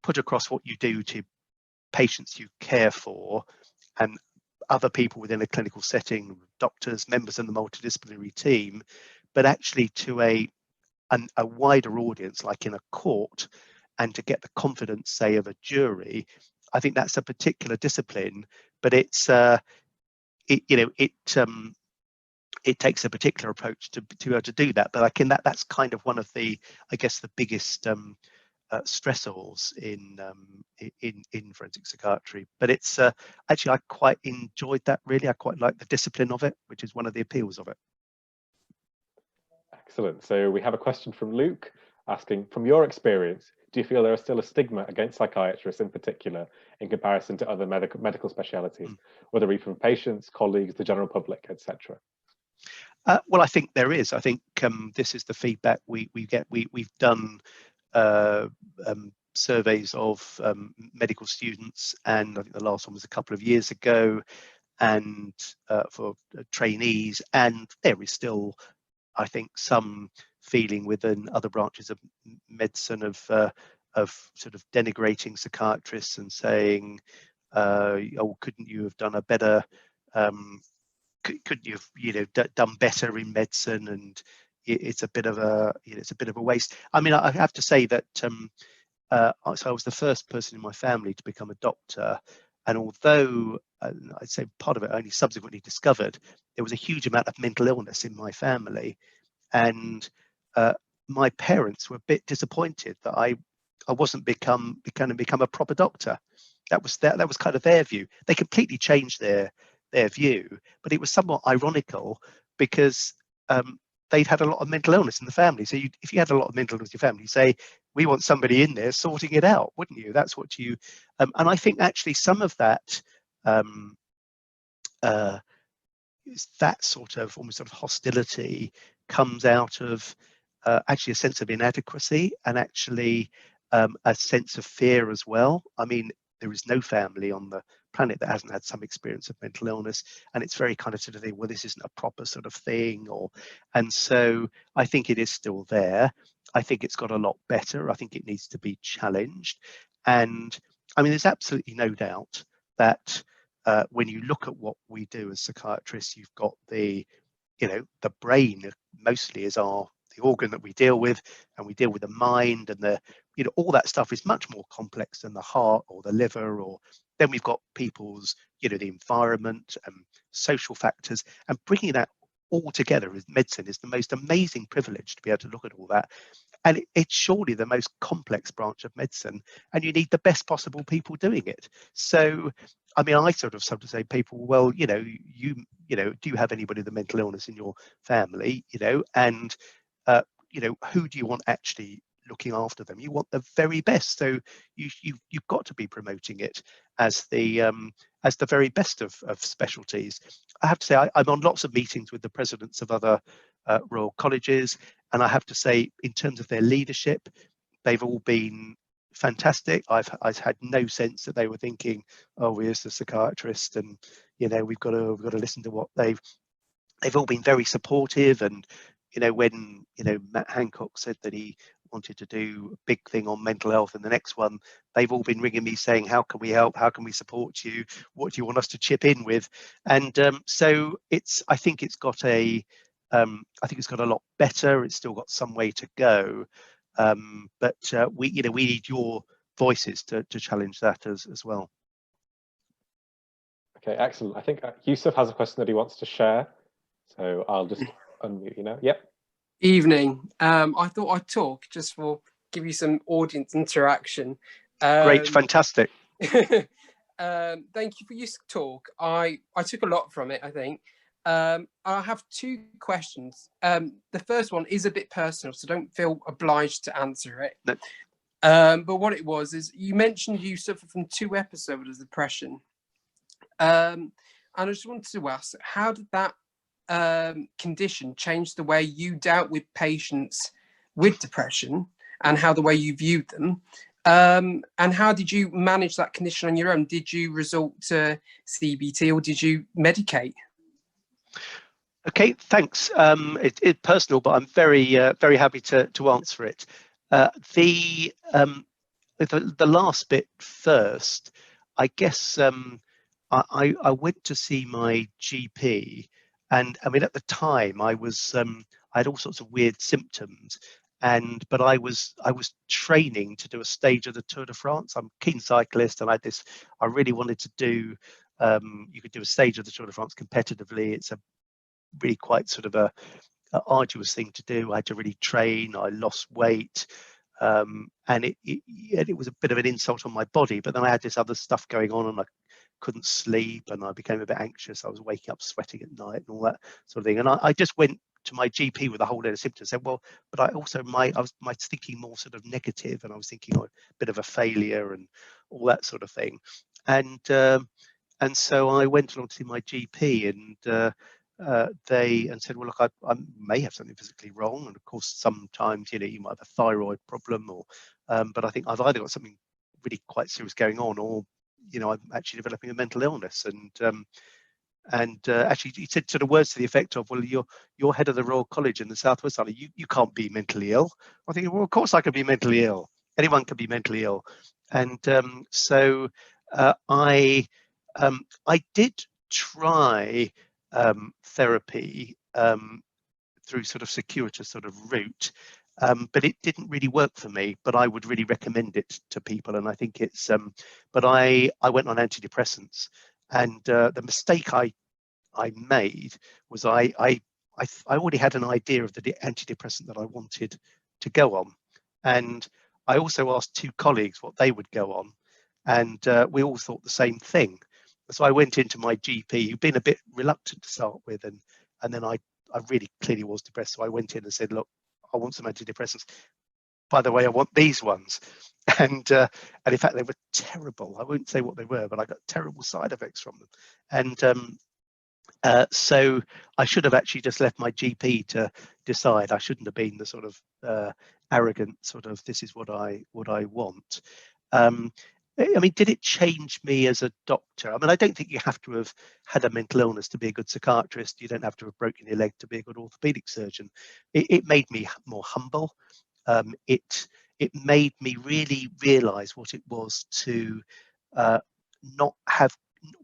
put across what you do to patients you care for and other people within a clinical setting, doctors, members of the multidisciplinary team, but actually to a wider audience, like in a court, and to get the confidence, say, of a jury. I think that's a particular discipline, but it takes a particular approach to be able to do that. But that's kind of one of the, I guess, the biggest stressors in forensic psychiatry. But it's actually, I quite enjoyed that, really. I quite like the discipline of it, which is one of the appeals of it. Excellent. So we have a question from Luke asking, from your experience, do you feel there is still a stigma against psychiatrists in particular in comparison to other medical specialities, whether it be from patients, colleagues, the general public, etc.? Well, I think there is. I think this is the feedback we get. We've done surveys of medical students, and I think the last one was a couple of years ago, and for trainees, and there is still, I think, some feeling within other branches of medicine of sort of denigrating psychiatrists and saying, "Oh, couldn't you have done a better? Couldn't you have, done better in medicine?" And it's a bit of a, it's a bit of a waste. I mean, I have to say that so I was the first person in my family to become a doctor, and although I'd say part of it only subsequently discovered, there was a huge amount of mental illness in my family, and my parents were a bit disappointed that I wasn't become a proper doctor. That was kind of their view. They completely changed their view, but it was somewhat ironical because they'd had a lot of mental illness in the family. So if you had a lot of mental illness in your family, you say, we want somebody in there sorting it out, wouldn't you? That's what you, and I think actually some of that, that sort of almost sort of hostility comes out of actually a sense of inadequacy, and actually a sense of fear as well. I mean, there is no family on the planet that hasn't had some experience of mental illness, and it's very kind of sort of thing, well, this isn't a proper sort of thing, and so I think it is still there. I think it's got a lot better. I think it needs to be challenged, and I mean, there's absolutely no doubt that when you look at what we do as psychiatrists, you've got the brain mostly is the organ that we deal with, and we deal with the mind, and all that stuff is much more complex than the heart or the liver, or then we've got people's, the environment and social factors, and bringing that all together with medicine is the most amazing privilege to be able to look at all that. And it's surely the most complex branch of medicine, and you need the best possible people doing it. So, I mean, I sort of sometimes say, people, well, do you have anybody with a mental illness in your family, and who do you want actually looking after them? You want the very best, so you've got to be promoting it as the very best of specialties. I have to say, I'm on lots of meetings with the presidents of other Royal Colleges, and I have to say, in terms of their leadership, they've all been fantastic. I've had no sense that they were thinking, oh, here's the psychiatrist, and we've got to listen to what they've all been very supportive. And when Matt Hancock said that he wanted to do a big thing on mental health, and the next one, they've all been ringing me saying, how can we help, how can we support you, what do you want us to chip in with? And so I think it's got a lot better. It's still got some way to go, but we need your voices to challenge that as well. Okay, excellent. I think Yusuf has a question that he wants to share, so I'll just unmute you now. Yep. Evening. I thought I'd talk just for give you some audience interaction. Great, fantastic. Thank you for your talk. I took a lot from it, I think. I have two questions. The first one is a bit personal, so don't feel obliged to answer it. No. But what it was is, you mentioned you suffer from 2 episodes of depression. And I just wanted to ask, how did that condition change the way you dealt with patients with depression, and how the way you viewed them? And how did you manage that condition on your own? Did you resort to CBT, or did you medicate? Okay, thanks. It's personal, but I'm very happy to answer it. The last bit first, I guess. I went to see my GP, and I mean, at the time I had all sorts of weird symptoms, but I was training to do a stage of the Tour de France. I'm a keen cyclist, and I really wanted to do. You could do a stage of the Tour de France competitively. It's a really quite sort of a arduous thing to do. I had to really train. I lost weight. and it was a bit of an insult on my body. But then I had this other stuff going on, and I couldn't sleep, and I became a bit anxious. I was waking up sweating at night and all that sort of thing. And I just went to my GP with a whole load of symptoms. Said, well, but I also my thinking more sort of negative, and I was thinking a bit of a failure and all that sort of thing. And so I went along to see my GP, and they said, well, look, I may have something physically wrong, and of course sometimes you might have a thyroid problem, or but I think I've either got something really quite serious going on, or I'm actually developing a mental illness. And actually he said sort of words to the effect of, well, you're head of the Royal College in the Southwest Island, you can't be mentally ill. I think, well, of course I could be mentally ill. Anyone can be mentally ill. And so I did try therapy through sort of circuitous sort of route, but it didn't really work for me. But I would really recommend it to people, and I think it's but I went on antidepressants, and the mistake I made was I already had an idea of the antidepressant that I wanted to go on, and I also asked 2 colleagues what they would go on, and we all thought the same thing. So I went into my GP, who'd been a bit reluctant to start with, and then I really clearly was depressed. So I went in and said, look, I want some antidepressants. By the way, I want these ones. And in fact, they were terrible. I won't say what they were, but I got terrible side effects from them. And so I should have actually just left my GP to decide. I shouldn't have been the sort of arrogant sort of, this is what I want. I mean, did it change me as a doctor? I mean, I don't think you have to have had a mental illness to be a good psychiatrist. You don't have to have broken your leg to be a good orthopedic surgeon. It made me more humble. It made me really realise what it was to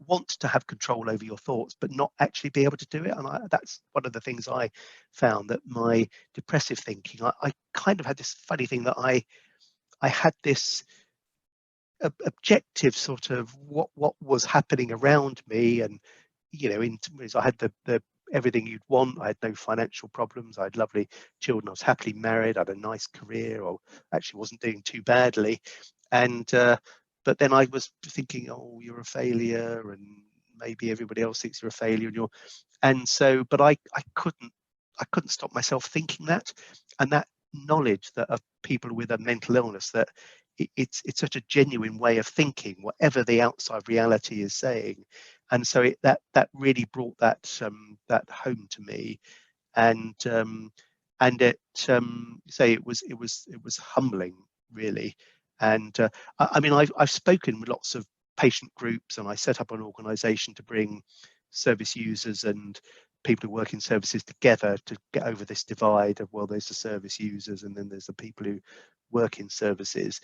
want to have control over your thoughts, but not actually be able to do it. And that's one of the things I found, that my depressive thinking, I kind of had this funny thing that I had this objective sort of what was happening around me, and I had the everything you'd want. I had no financial problems, I had lovely children, I was happily married, I had a nice career, or actually wasn't doing too badly. And but then I was thinking, oh, you're a failure, and maybe everybody else thinks you're a failure, but I couldn't stop myself thinking that. And that knowledge that of people with a mental illness, that it's such a genuine way of thinking, whatever the outside reality is saying. And so that really brought that home to me, and it was humbling, really. And I mean, I've spoken with lots of patient groups, and I set up an organisation to bring service users and people who work in services together to get over this divide of, well, there's the service users and then there's the people who work in services.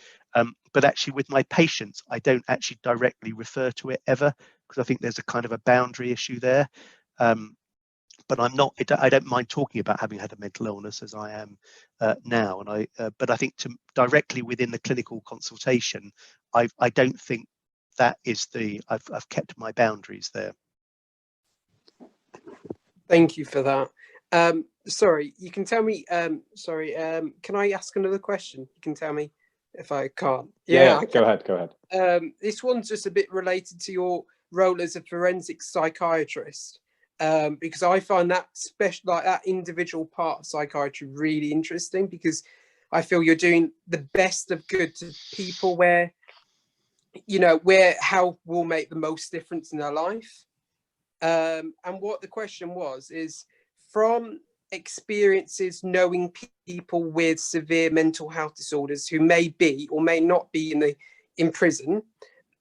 But actually with my patients, I don't actually directly refer to it ever, because I think there's a kind of a boundary issue there. But I don't mind talking about having had a mental illness, as I am now. And but I think directly within the clinical consultation, I don't think that is I've kept my boundaries there. Thank you for that. Sorry, you can tell me, can I ask another question? You can tell me if I can't. Yeah, go ahead. This one's just a bit related to your role as a forensic psychiatrist, because I find that that individual part of psychiatry really interesting, because I feel you're doing the best of good to people where help will make the most difference in their life. And what the question was is, from experiences knowing people with severe mental health disorders who may be or may not be in prison,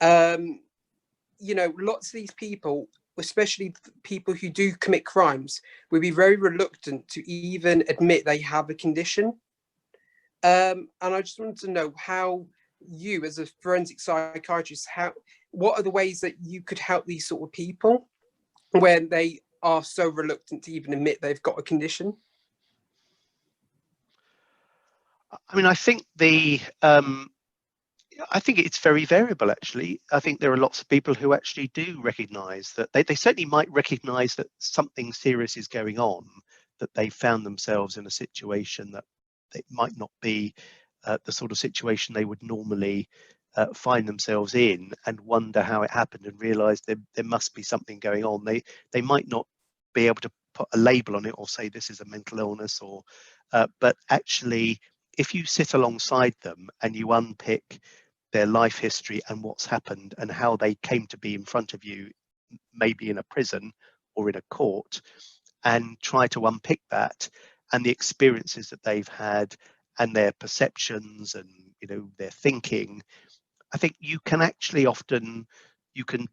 lots of these people, especially people who do commit crimes, would be very reluctant to even admit they have a condition. And I just wanted to know how you, as a forensic psychiatrist, what are the ways that you could help these sort of people when they are so reluctant to even admit they've got a condition? I mean, I think it's very variable, actually. I think there are lots of people who actually do recognise that they certainly might recognise that something serious is going on, that they found themselves in a situation that it might not be the sort of situation they would normally find themselves in, and wonder how it happened, and realise there must be something going on. They might not be able to put a label on it or say this is a mental illness, or but actually, if you sit alongside them and you unpick their life history and what's happened and how they came to be in front of you, maybe in a prison or in a court, and try to unpick that and the experiences that they've had and their perceptions and, you know, their thinking, I think you can actually often, you can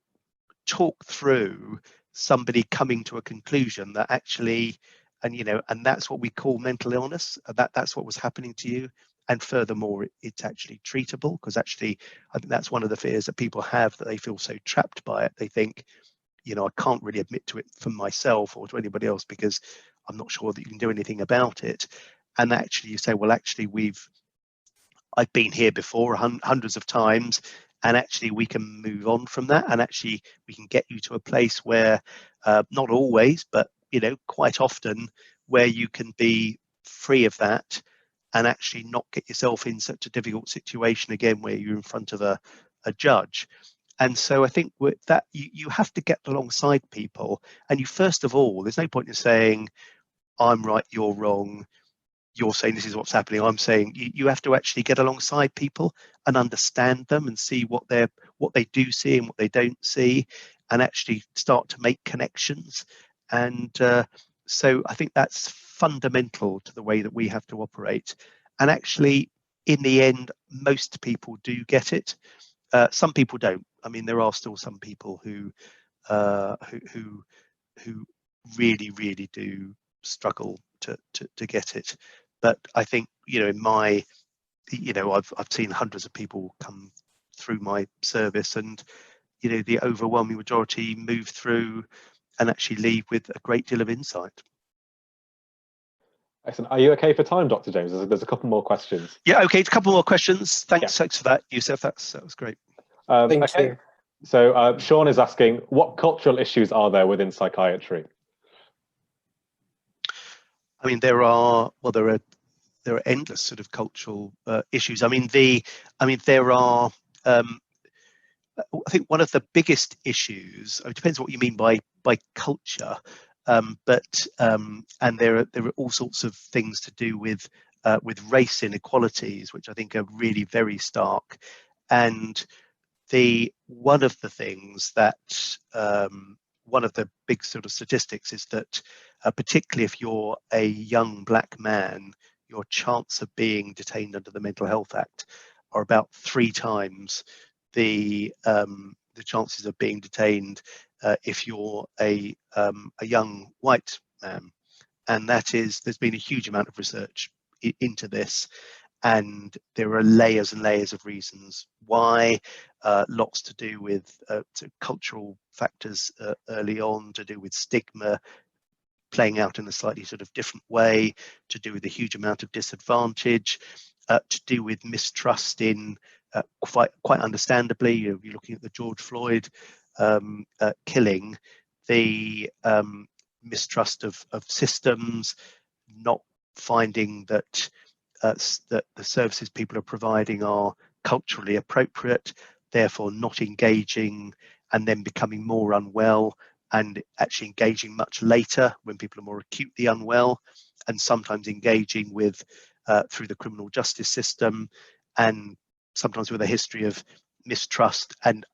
talk through somebody coming to a conclusion that actually, and you know, and that's what we call mental illness, that's what was happening to you. And furthermore, it's actually treatable, because actually I think that's one of the fears that people have, that they feel so trapped by it. They think, you know, I can't really admit to it for myself or to anybody else because I'm not sure that you can do anything about it. And actually you say, well, actually I've been here before hundreds of times, and actually we can move on from that, and actually we can get you to a place where, not always, but you know, quite often, where you can be free of that and actually not get yourself in such a difficult situation again where you're in front of a judge. And so I think with that, you have to get alongside people, and you, first of all, there's no point in saying I'm right, you're wrong, you're saying this is what's happening, I'm saying, you have to actually get alongside people and understand them and see what they do see and what they don't see, and actually start to make connections. And so I think that's fundamental to the way that we have to operate. And actually, in the end, most people do get it. Some people don't. I mean, there are still some people who really do struggle to get it. But I think, you know, in my, you know, I've seen hundreds of people come through my service, and you know, the overwhelming majority move through and actually leave with a great deal of insight. Excellent. Are you okay for time, Dr. James? There's a couple more questions. Yeah, okay, a couple more questions. Thanks, Yeah. thanks for that, Yusuf. That was great. Thank you. So Sean is asking, what cultural issues are there within psychiatry? I mean, there are endless sort of cultural issues. I mean, there are. I think one of the biggest issues, it depends what you mean by culture, and there are all sorts of things to do with race inequalities, which I think are really very stark. And one of the things that one of the big sort of statistics is that particularly if you're a young black man, your chance of being detained under the Mental Health Act are about 3 times the chances of being detained if you're a young white man. And there's been a huge amount of research into this, and there are layers and layers of reasons why, lots to do with cultural factors early on, to do with stigma playing out in a slightly sort of different way, to do with a huge amount of disadvantage, to do with mistrust in, quite understandably, you're looking at the George Floyd killing, the mistrust of systems, not finding that that the services people are providing are culturally appropriate, therefore not engaging, and then becoming more unwell, and actually engaging much later when people are more acutely unwell, and sometimes engaging with through the criminal justice system, and sometimes with a history of mistrust and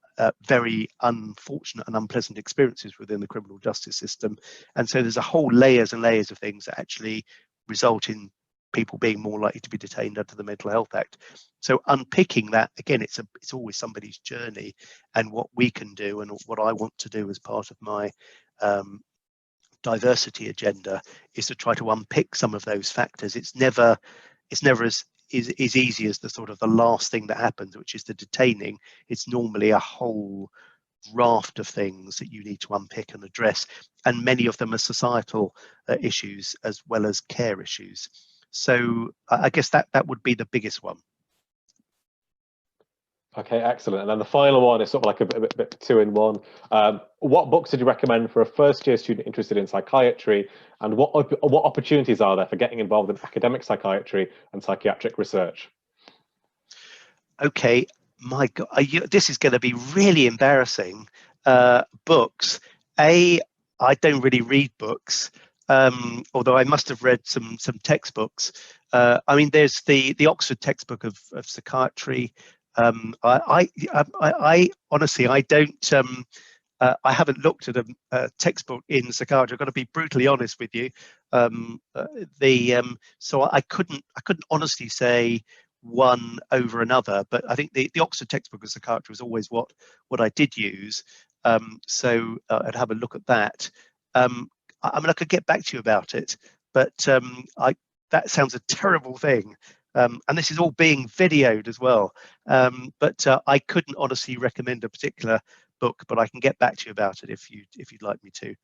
very unfortunate and unpleasant experiences within the criminal justice system. And so there's a whole layers and layers of things that actually result in people being more likely to be detained under the Mental Health Act. So unpicking that, again, it's always somebody's journey, and what we can do, and what I want to do as part of my diversity agenda, is to try to unpick some of those factors. It's never as easy as the sort of the last thing that happens, which is the detaining. It's normally a whole raft of things that you need to unpick and address, and many of them are societal issues as well as care issues. So I guess that would be the biggest one. Okay, excellent. And then the final one is sort of like a bit 2 in 1. What books did you recommend for a first-year student interested in psychiatry, and what opportunities are there for getting involved in academic psychiatry and psychiatric research? Okay, my God, this is going to be really embarrassing. Books. I don't really read books, although I must have read some textbooks. I mean, there's the Oxford textbook of psychiatry. I honestly, I don't. I haven't looked at a textbook in psychiatry. I've got to be brutally honest with you. So I couldn't honestly say one over another, but I think the Oxford textbook of psychiatry was always what I did use. So I'd have a look at that. I mean, I could get back to you about it, but that sounds a terrible thing. And this is all being videoed as well. But I couldn't honestly recommend a particular book, but I can get back to you about it if you'd like me to.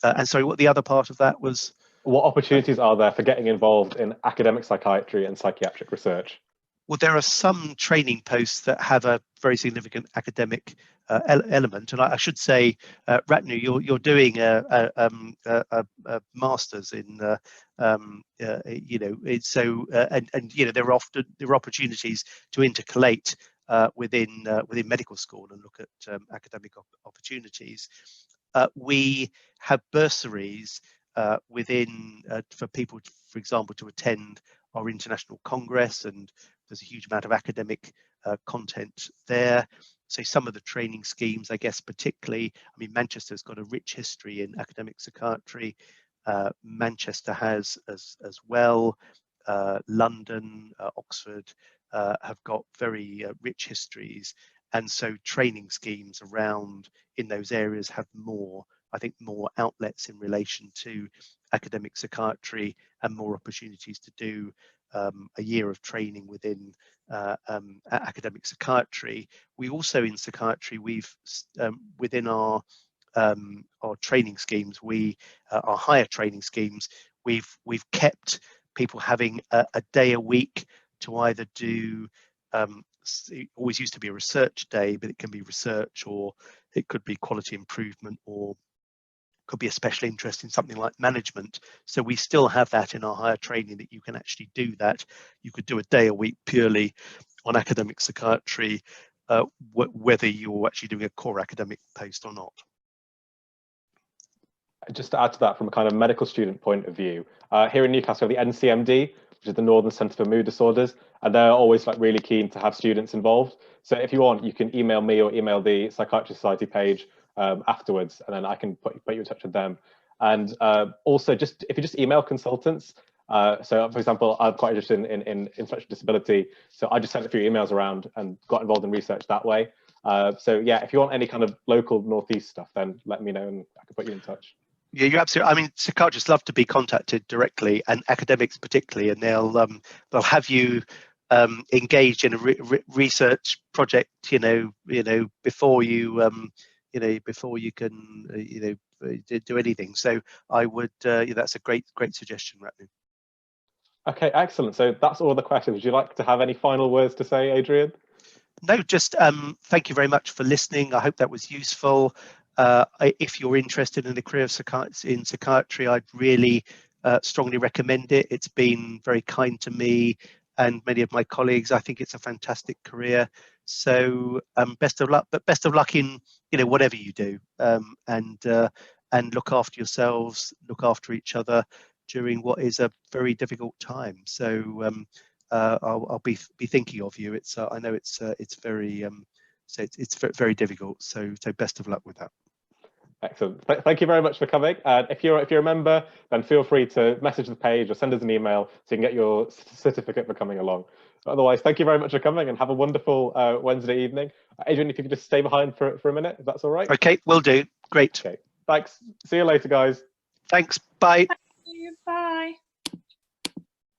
And sorry, what the other part of that was? What opportunities are there for getting involved in academic psychiatry and psychiatric research? Well, there are some training posts that have a very significant academic element, and I should say, Ratnu, you're doing a master's in, you know, so and you know there are opportunities to intercalate within medical school and look at academic opportunities. We have bursaries within for people, for example, to attend our international congress, and there's a huge amount of academic content there. So some of the training schemes, I guess, particularly, I mean, Manchester's got a rich history in academic psychiatry. Manchester has as well. London, Oxford have got very rich histories. And so training schemes around in those areas have more, I think, more outlets in relation to academic psychiatry and more opportunities to do a year of training within academic psychiatry. We also in psychiatry, we've within our training schemes, our higher training schemes, we've kept people having a day a week to either do. It always used to be a research day, but it can be research, or it could be quality improvement, or could be a special interest in something like management. So we still have that in our higher training, that you can actually do that. You could do a day a week purely on academic psychiatry, whether you're actually doing a core academic post or not. Just to add to that, from a kind of medical student point of view, here in Newcastle, the NCMD, which is the Northern Centre for Mood Disorders, and they're always like really keen to have students involved. So if you want, you can email me or email the Psychiatry Society page afterwards, and then I can put you in touch with them. And also, just if you just email consultants. So, for example, I'm quite interested in intellectual disability, so I just sent a few emails around and got involved in research that way. So yeah, if you want any kind of local Northeast stuff, then let me know and I can put you in touch. Yeah, you're absolutely. I mean, psychiatrists love to be contacted directly, and academics particularly, and they'll have you engaged in a research project. You know, before you before you can do anything. So I would. Yeah, that's a great suggestion, Ratnu. Okay, excellent. So that's all the questions. Would you like to have any final words to say, Adrian? No, just thank you very much for listening. I hope that was useful. If you're interested in the career of psychiatry, I'd really strongly recommend it. It's been very kind to me and many of my colleagues. I think it's a fantastic career. So best of luck, but best of luck in whatever you do, and look after yourselves, look after each other during what is a very difficult time. So I'll be thinking of you. It's I know it's very so it's very difficult. So best of luck with that. Excellent. Thank you very much for coming. If you're a member, then feel free to message the page or send us an email so you can get your certificate for coming along. Otherwise, thank you very much for coming and have a wonderful Wednesday evening. Adrian, if you could just stay behind for a minute, if that's all right. Okay, will do. Great. Okay. Thanks. See you later, guys. Thanks. Bye. Thank you. Bye.